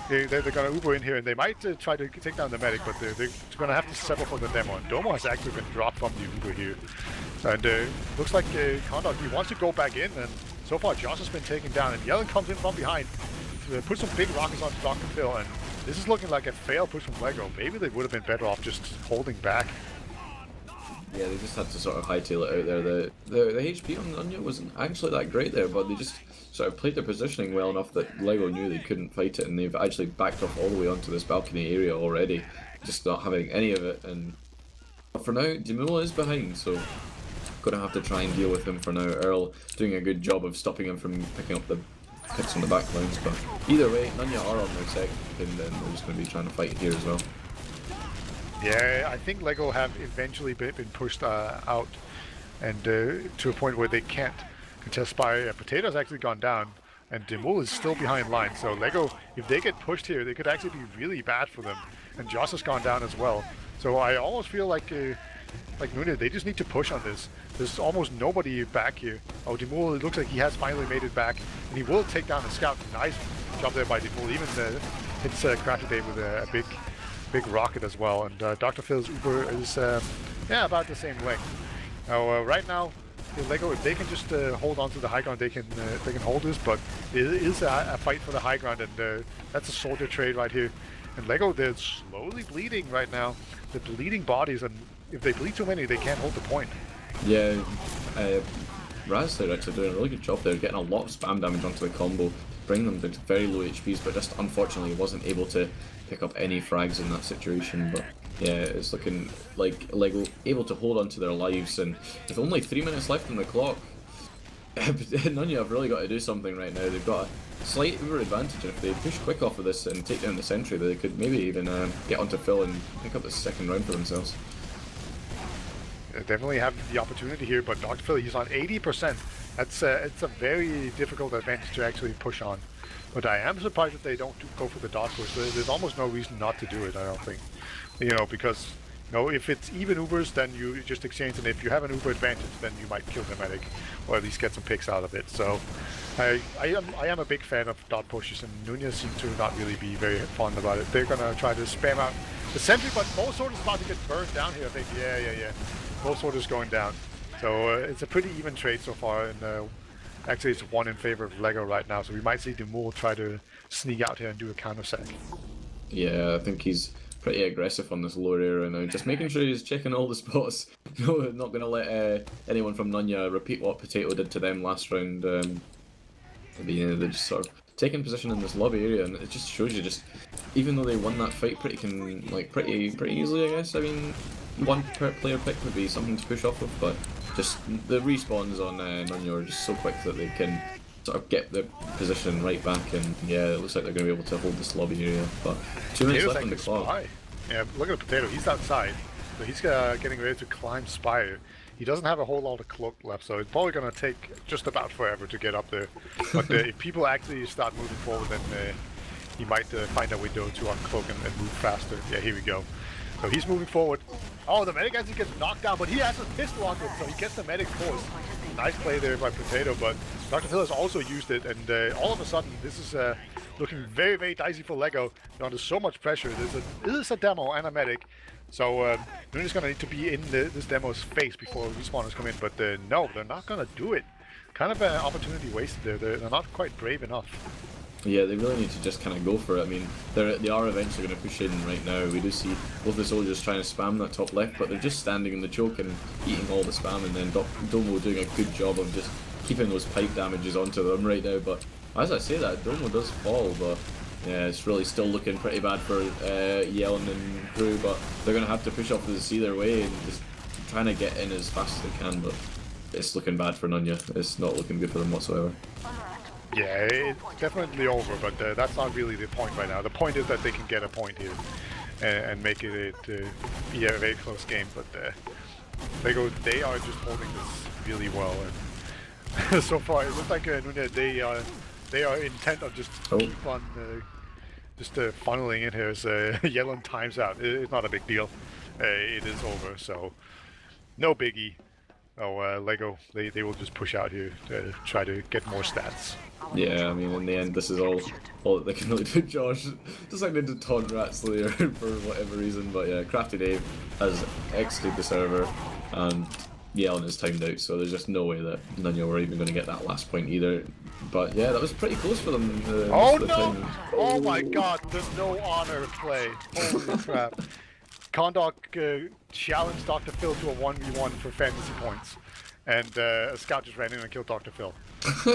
They're going to Uber in here, and they might try to take down the medic, but they're going to have to settle for the demo. And Domo has actually been dropped from the Uber here. And looks like Condor, he wants to go back in, and so far Josh has been taken down, and Yellen comes in from behind to put some big rockets onto Dr. Phil, and this is looking like a fail push from LEGO. Maybe they would have been better off just holding back. Yeah, they just had to sort of hightail it out there. The HP on NUNYA wasn't actually that great there, but they just sort of played their positioning well enough that LEGO knew they couldn't fight it, and they've actually backed off all the way onto this balcony area already, just not having any of it. And for now, Demula is behind, so gonna have to try and deal with him for now. Earl doing a good job of stopping him from picking up the hits on the back lines, but either way, NUNYA are on their second, and then they're just going to be trying to fight here as well. Yeah, I think LEGO have eventually been pushed out, and to a point where they can't contest by Potato's actually gone down, and Demul is still behind line. So LEGO, if they get pushed here, they could actually be really bad for them. And Joss has gone down as well. So I almost feel like NUNYA, they just need to push on this. There's almost nobody back here. Oh, Demul, it looks like he has finally made it back, and he will take down the scout. Nice job there by Demul. Even hits Crafty Dave with a big rocket as well. And Dr. Phil's Uber is yeah, about the same length. Now right now, LEGO, if they can just hold on to the high ground, they can hold this. But it is a fight for the high ground, and that's a soldier trade right here. And LEGO, they're slowly bleeding right now. They're bleeding bodies, and if they bleed too many, they can't hold the point. Yeah, Raz there actually doing a really good job there, getting a lot of spam damage onto the combo, bringing them to very low HPs, but just unfortunately wasn't able to pick up any frags in that situation. But yeah, it's looking like LEGO able to hold on to their lives, and with only 3 minutes left on the clock, NUNYA have really got to do something right now. They've got a slight Uber advantage, and if they push quick off of this and take down the sentry, they could maybe even get onto Phil and pick up the second round for themselves. Definitely have the opportunity here, but Dr. Phil, he's on 80%. That's it's a very difficult advantage to actually push on. But I am surprised that they don't go for the dot push. There's almost no reason not to do it, I don't think. You know, because if it's even Ubers, then you just exchange, and if you have an Uber advantage, then you might kill the medic, or at least get some picks out of it. So I am a big fan of dot pushes, and NUNYA seem to not really be very fond about it. They're gonna try to spam out the sentry, but Sword is about to get burned down here, I think. Yeah. Sword is going down. So it's a pretty even trade so far, and actually it's one in favor of LEGO right now, so we might see Demul try to sneak out here and do a counter set. Yeah, I think he's pretty aggressive on this lower area now, just making sure he's checking all the spots. No, not going to let anyone from NUNYA repeat what Potato did to them last round. They're just sort of taking position in this lobby area, and it just shows you even though they won that fight pretty easily, I guess. I mean, one per player pick would be something to push off of, but just the respawns on NUNYA are just so quick that they can sort of get the position right back, and yeah, it looks like they're going to be able to hold this lobby area. But 2 minutes left on the clock. Yeah, look at the Potato. He's outside, so he's getting ready to climb Spire. He doesn't have a whole lot of cloak left, so it's probably going to take just about forever to get up there. But if people actually start moving forward, then he might find a window to uncloak and move faster. Yeah, here we go. So he's moving forward. Oh, the medic actually gets knocked down, but he has a pistol on him, so he gets the medic force. Nice play there by Potato, but Dr. Phil has also used it, and all of a sudden, this is looking very dicey for LEGO. They're under so much pressure. This is a demo and a medic, so NUNYA's going to need to be in this demo's face before respawners come in, but no, they're not going to do it. Kind of an opportunity wasted there. They're not quite brave enough. Yeah, they really need to just kind of go for it. I mean, they are eventually going to push in right now. We do see both the soldiers trying to spam that top left, but they're just standing in the choke and eating all the spam, and then Domo doing a good job of just keeping those pipe damages onto them right now. But as I say that, Domo does fall, but Yeah, it's really still looking pretty bad for Yellen and crew, but they're going to have to push off this either way and just trying to get in as fast as they can, but it's looking bad for NUNYA. It's not looking good for them whatsoever. Yeah, it's definitely over, but that's not really the point right now. The point is that they can get a point here and make it be a very close game, but they are just holding this really well, and so far it looks like NUNYA, they are intent on just keep on funneling in here as Yellen times out. It's not a big deal. It is over, so no biggie. Oh, Lego, they will just push out here to try to get more stats. Yeah, I mean, in the end, this is all that they can really do. Josh decided to taunt Rat Slayer for whatever reason, but yeah, Crafty Dave has exited the server, and Yellen is timed out, so there's just no way that NUNYA were even going to get that last point either. But yeah, that was pretty close for them. Oh no! Oh my god, the no honor play. Holy crap. Kondok challenged Dr. Phil to a 1v1 for fantasy points, and a scout just ran in and killed Dr. Phil.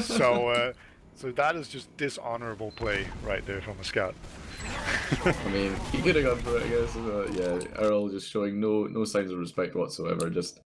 So that is just dishonorable play right there from a scout. I mean, he could have gone for it, I guess. Yeah, Earl just showing no signs of respect whatsoever, just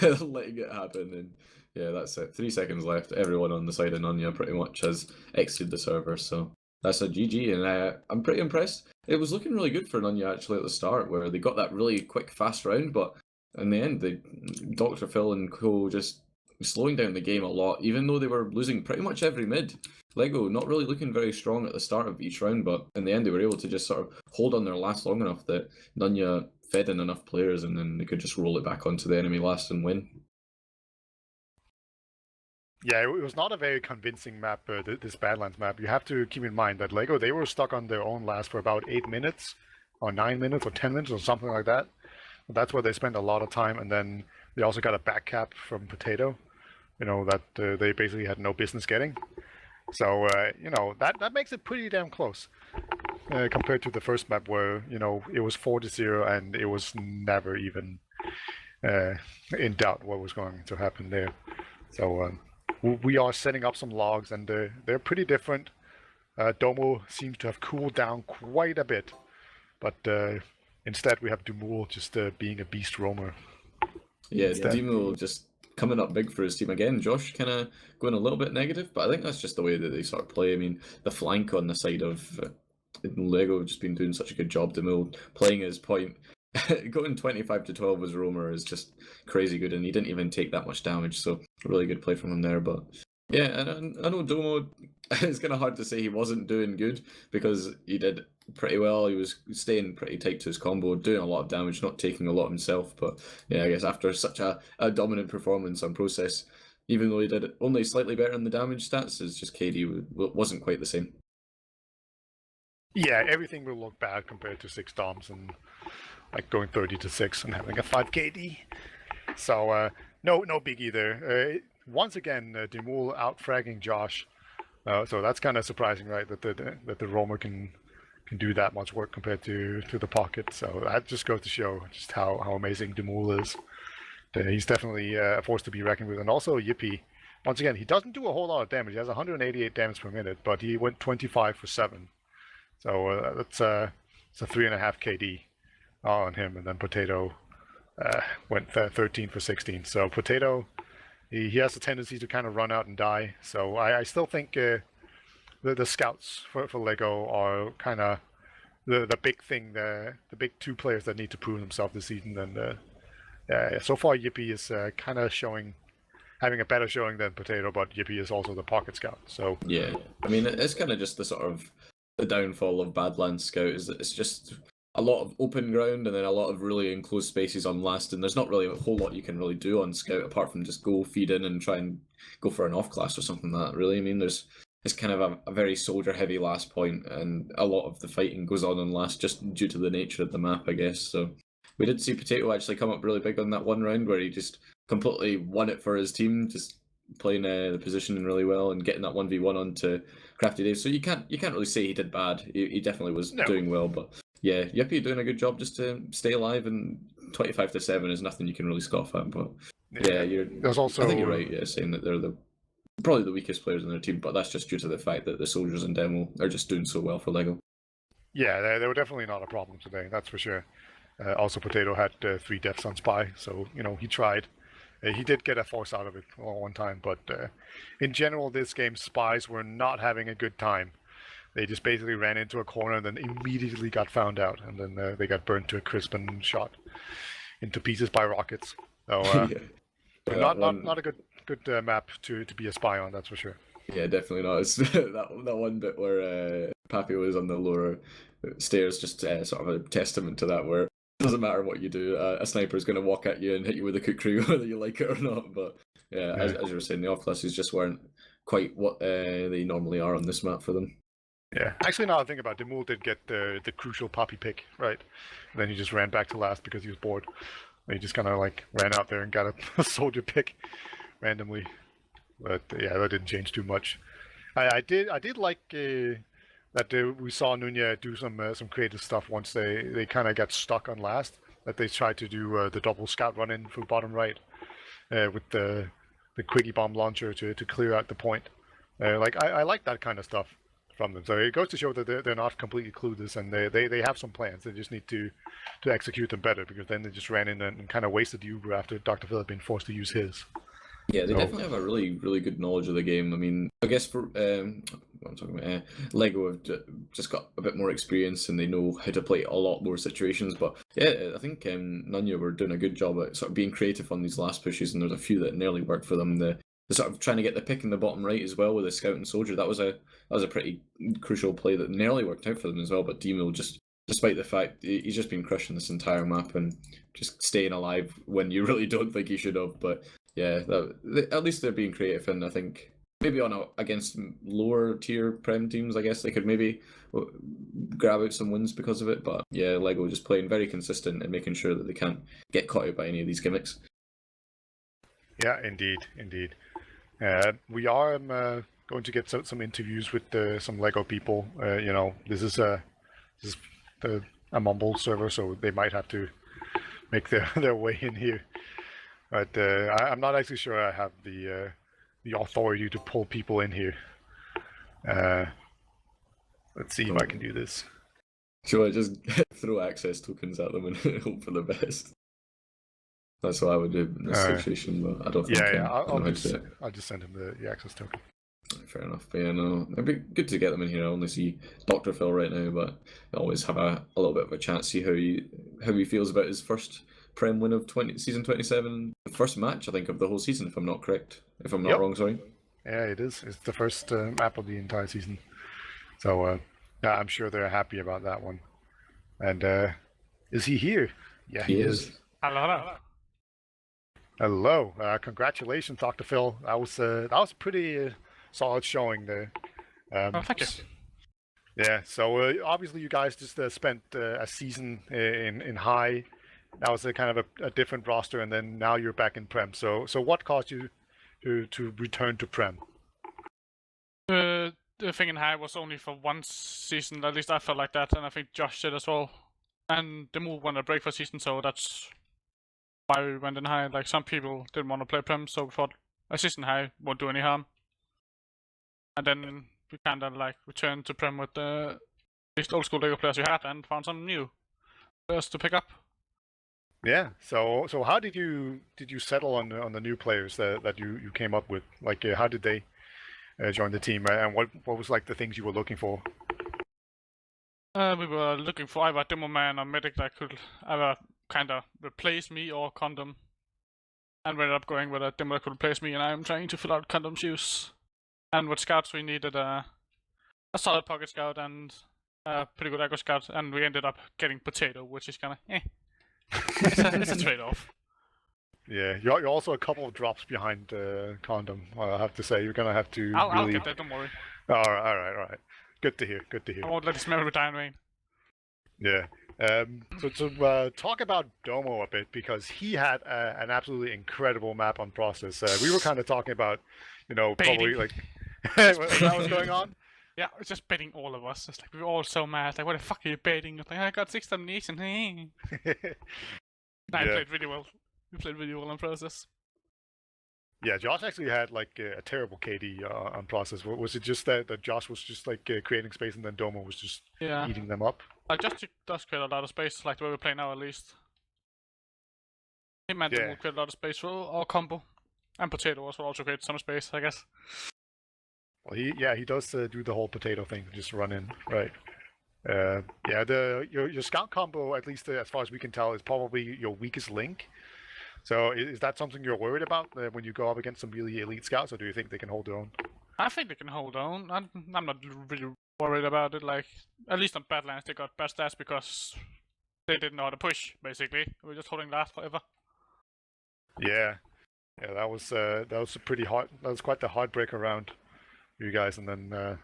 letting it happen. And yeah, that's it. 3 seconds left. Everyone on the side of NUNYA pretty much has exited the server, so that's a GG, and I'm pretty impressed. It was looking really good for NUNYA actually at the start, where they got that really quick, fast round, but in the end, Dr. Phil and co just slowing down the game a lot, even though they were losing pretty much every mid. Lego not really looking very strong at the start of each round, but in the end they were able to just sort of hold on their last long enough that NUNYA fed in enough players, and then they could just roll it back onto the enemy last and win. Yeah, it was not a very convincing map, this Badlands map. You have to keep in mind that Lego, they were stuck on their own last for about 8 minutes, or 9 minutes, or 10 minutes, or something like that. That's where they spent a lot of time, and then they also got a back cap from Potato, that they basically had no business getting. So, that makes it pretty damn close compared to the first map where, it was 4-0 and it was never even in doubt what was going to happen there. So, we are setting up some logs, and they're pretty different. Domo seems to have cooled down quite a bit, but instead we have Dumul just being a beast roamer. Yeah, Dumul just coming up big for his team again. Josh kind of going a little bit negative, but I think that's just the way that they sort of play. I mean, the flank on the side of Lego have just been doing such a good job. Dumul playing his point. Going 25-12 as roamer is just crazy good, and he didn't even take that much damage, so really good play from him there. But yeah, and I know Domo, it's kind of hard to say he wasn't doing good, because he did pretty well. He was staying pretty tight to his combo, doing a lot of damage, not taking a lot himself. But yeah, I guess after such a dominant performance on Process, even though he did only slightly better in the damage stats, it's just KD wasn't quite the same. Yeah, everything will look bad compared to 6 Doms and like going 30-6 and having a 5 KD. So no big either. Once again, Dumul out-fragging Josh. So that's kind of surprising, right? That the roamer can do that much work compared to the pocket. So that just goes to show just how amazing Dumul is. He's definitely a force to be reckoned with. And also Yippee, once again, he doesn't do a whole lot of damage. He has 188 damage per minute, but he went 25 for 7. So that's a 3.5 KD on him. And then Potato went 13 for 16. So Potato, he has a tendency to kind of run out and die. So I still think the scouts for Lego are kind of the big thing, the big 2 players that need to prove themselves this season. And so far Yippee is kind of having a better showing than Potato, but Yippee is also the pocket scout. So yeah, I mean, it's kind of just the sort of the downfall of Badlands Scout is that it's just a lot of open ground and then a lot of really enclosed spaces on last, and there's not really a whole lot you can really do on Scout apart from just go feed in and try and go for an off class or something like that, really. I mean, it's kind of a very soldier heavy last point, and a lot of the fighting goes on last just due to the nature of the map, I guess. So we did see Potato actually come up really big on that one round where he just completely won it for his team, just playing the positioning really well and getting that 1v1 onto Crafty Dave. So you can't really say he did bad. He definitely was doing well, but yeah, Yippee doing a good job just to stay alive, and 25-7 is nothing you can really scoff at. But yeah, I think you're right, saying that they're probably the weakest players in their team, but that's just due to the fact that the soldiers and demo are just doing so well for Lego. Yeah, they were definitely not a problem today, that's for sure. Also, Potato had 3 deaths on Spy, so, he tried. He did get a force out of it one time, but in general, this game, Spies were not having a good time. They just basically ran into a corner and then immediately got found out, and then they got burned to a crisp and shot into pieces by rockets. So, Yeah. so Yeah, that not one. a good map to be a spy on, that's for sure. Yeah, definitely not. It's that one bit where Pappy was on the lower stairs, just sort of a testament to that. Where it doesn't matter what you do, a sniper is going to walk at you and hit you with a kukri, whether you like it or not. But yeah, Yeah. as you were saying, the off classes just weren't quite what they normally are on this map for them. Yeah, actually, now I think about it, Demul did get the crucial poppy pick, right? And then he just ran back to last because he was bored. And he just kind of like ran out there and got a soldier pick randomly. But yeah, that didn't change too much. I did like that we saw NUNYA do some creative stuff once they kind of got stuck on last. That they tried to do the double scout run in from bottom right with the quickie bomb launcher to clear out the point. I like that kind of stuff from them. So it goes to show that they're not completely clueless and they have some plans. They just need to execute them better because then they just ran in and kind of wasted the Uber after Dr. Phil had been forced to use his. Yeah, they So definitely have a really good knowledge of the game. I mean, I guess for what I'm talking about, Lego have just got a bit more experience and they know how to play a lot more situations. But yeah, I think NUNYA were doing a good job at sort of being creative on these last pushes, and there's a few that nearly worked for them. The sort of trying to get the pick in the bottom right as well with the scout and soldier. That was a pretty crucial play that nearly worked out for them as well. But Demo just, despite the fact he's just been crushing this entire map and just staying alive when you really don't think he should have. But yeah, at least they're being creative, and I think maybe against lower tier Prem teams, I guess they could maybe grab out some wins because of it. But yeah, Lego just playing very consistent and making sure that they can't get caught out by any of these gimmicks. yeah, indeed. We are going to get some interviews with some Lego people. This is a Mumble server, so they might have to make their way in here. But I'm not actually sure I have the authority to pull people in here. Let's see if I can do this. Sure, I just throw access tokens at them and hope for the best. That's what I would do in this situation, but I don't think Yeah, I know how to do it. I'll just send him the access token. Fair enough. But yeah, no, it'd be good to get them in here. I only see Dr. Phil right now, but I always have a little bit of a chance to see how he feels about his first Prem win of season 27. The first match, I think, of the whole season, if I'm not correct. If I'm not wrong, sorry. Yeah, it is. It's the first map of the entire season. So yeah, I'm sure they're happy about that one. And is he here? Yeah, he is. Hello. Hello. Congratulations, Dr. Phil. That was a pretty solid showing there. Thank you. Yeah, so obviously you guys just spent a season in High. That was a kind of a different roster, and then now you're back in Prem. So what caused you to return to Prem? The thing in High was only for one season, at least I felt like that, and I think Josh did as well. And the move went a break for season, so that's why we went in High. Like, some people didn't want to play Prem, so we thought a season High won't do any harm. And then we kind of like returned to Prem with the least old school Lego players we had and found some new players to pick up. Yeah. So how did you settle on the new players that you came up with? Like, how did they join the team, and what was like the things you were looking for? We were looking for either a demo man or medic that could either kind of replace me or condom. And we ended up going with a demo that could replace me, and I'm trying to fill out condom shoes. And with scouts, we needed a solid pocket scout and a pretty good aggro scout, and we ended up getting Potato, which is kind of it's a trade-off. Yeah, you're also a couple of drops behind Condom. I have to say, you're gonna have to. I'll get that. Don't worry. All right. Good to hear. I won't let his memory die in vain. Yeah. So talk about Domo a bit, because he had an absolutely incredible map on process. We were kind of talking about, probably Baiting. like that was going on. Yeah, it's just baiting all of us. It's like we were all so mad. Like, what the fuck are you baiting? It's like, I got 6 domination. I Yeah. played really well. We played really well on process. Yeah, Josh actually had like a terrible KD on process. Was it just that Josh was just like creating space and then Domo was just Yeah. eating them up? Just does create a lot of space, like the way we play now at least. Him and Yeah. will create a lot of space for our combo. And Potato will also create some space, I guess. Well, he does do the whole potato thing, just run in, right? Yeah, your scout combo, at least as far as we can tell, is probably your weakest link. So is that something you're worried about when you go up against some really elite scouts, or do you think they can hold their own? I think they can hold on. I'm not really worried about it. Like, at least on Badlands, they got bad stats because they didn't know how to push, basically. We were just holding last forever. Yeah, yeah, that was a pretty hard. That was quite the heartbreaker round, for you guys. And then,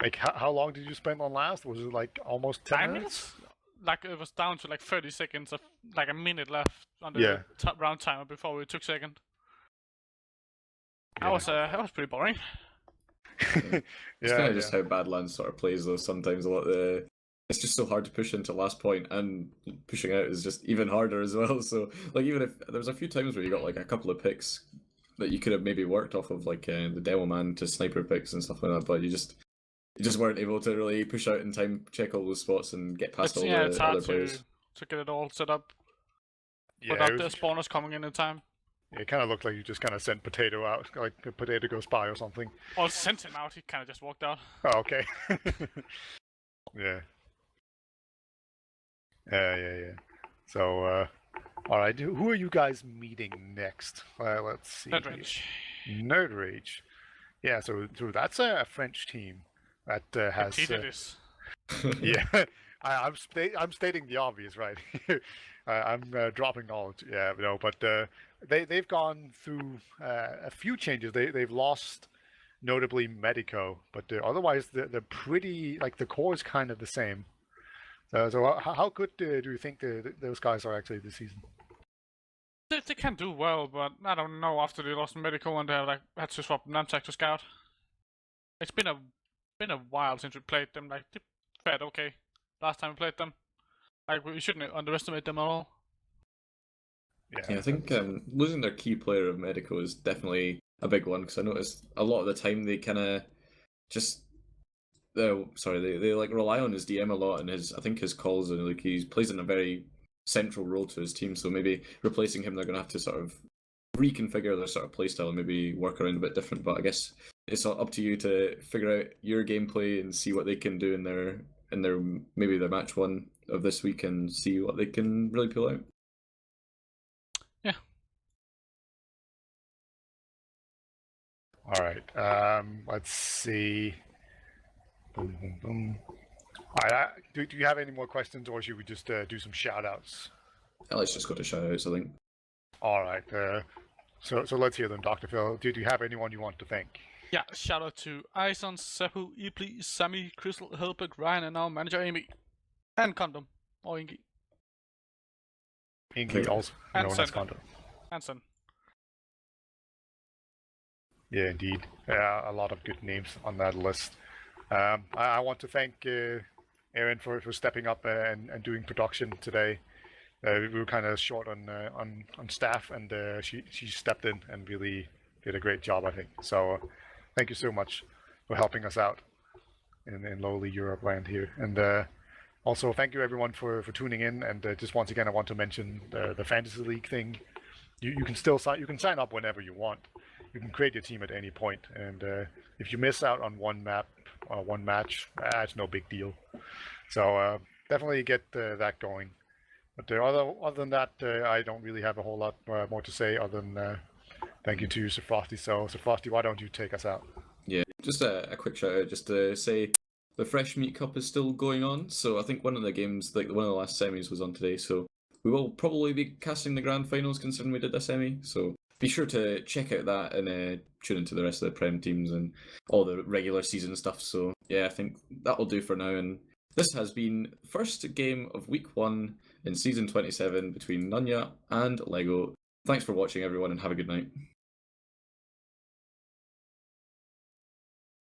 like, how long did you spend on last? Was it like almost 10 9 minutes? minutes? Like, it was down to like 30 seconds of like a minute left on the Yeah. round timer before we took second. Yeah. That was pretty boring. It's Yeah, kind of just how Badlands sort of plays, though. Sometimes a lot of the it's just so hard to push into last point, and pushing out is just even harder as well. So, like, even if there was a few times where you got like a couple of picks that you could have maybe worked off of, like the demo man to sniper picks and stuff like that, but you just weren't able to really push out in time, check all those spots, and get past all Yeah, the it's other hard players. to get it all set up yeah. without It, the was, spawners coming in time. it kind of looked like you just kind of sent Potato out, like a Potato go spy or something. Or sent him out, he kind of just walked out. Oh, okay. Yeah. Yeah. So, all right. Who are you guys meeting next? Let's see. That range. Nerd Rage. Yeah. So that's a French team that has. Repeated this. Yeah. I'm stating the obvious, right? I'm dropping knowledge. Yeah, no, but they've gone through a few changes. They've lost notably Medico, but otherwise they're pretty like the core is kind of the same. So how good do you think those guys are actually this season? They can do well, but I don't know after they lost Medical and they like had to swap Nunchuck to Scout. It's been a while since we played them. Like they fared okay last time we played them. Like we shouldn't underestimate them at all. Yeah, I think losing their key player of Medico is definitely a big one, because I noticed a lot of the time they kind of just they like rely on his DM a lot, and I think his calls, and like he plays in a very central role to his team. So maybe replacing him, they're gonna have to sort of reconfigure their sort of playstyle and maybe work around a bit different. But I guess it's up to you to figure out your gameplay and see what they can do in their maybe their match one of this week, and see what they can really pull out. Yeah. All right. Let's see. Boom, boom, boom. All right. Do you have any more questions, or should we just do some shout outs? Let's just go to shoutouts, I think. All right. So let's hear them, Dr. Phil. Do you have anyone you want to thank? Yeah, shout out to Ison, Seppu, Ibli, Sammy, Crystal, Helbert, Ryan, and our manager Amy. And Condom. Or Ingi. Inky also And known as Sen. Condor. And Sen. Yeah, indeed. Yeah, a lot of good names on that list. I want to thank Erynn for stepping up and doing production today. We were kind of short on staff, and she stepped in and really did a great job, I think. So thank you so much for helping us out in lowly Europe land here. And also thank you everyone for tuning in. And just once again, I want to mention the Fantasy League thing. You can still sign up whenever you want. You can create your team at any point, and if you miss out on one map or one match, it's no big deal. So definitely get that going. But other than that, I don't really have a whole lot more to say other than thank you to you, zeFrosty. So zeFrosty, why don't you take us out? Yeah, just a quick shout out just to say the Fresh Meat Cup is still going on. So I think one of the games, like one of the last semis, was on today. So we will probably be casting the grand finals, considering we did a semi. So be sure to check out that and tune into the rest of the Prem teams and all the regular season stuff. So yeah, I think that'll do for now. And this has been the first game of week 1 in season 27 between NUNYA and LEGO. Thanks for watching, everyone, and have a good night.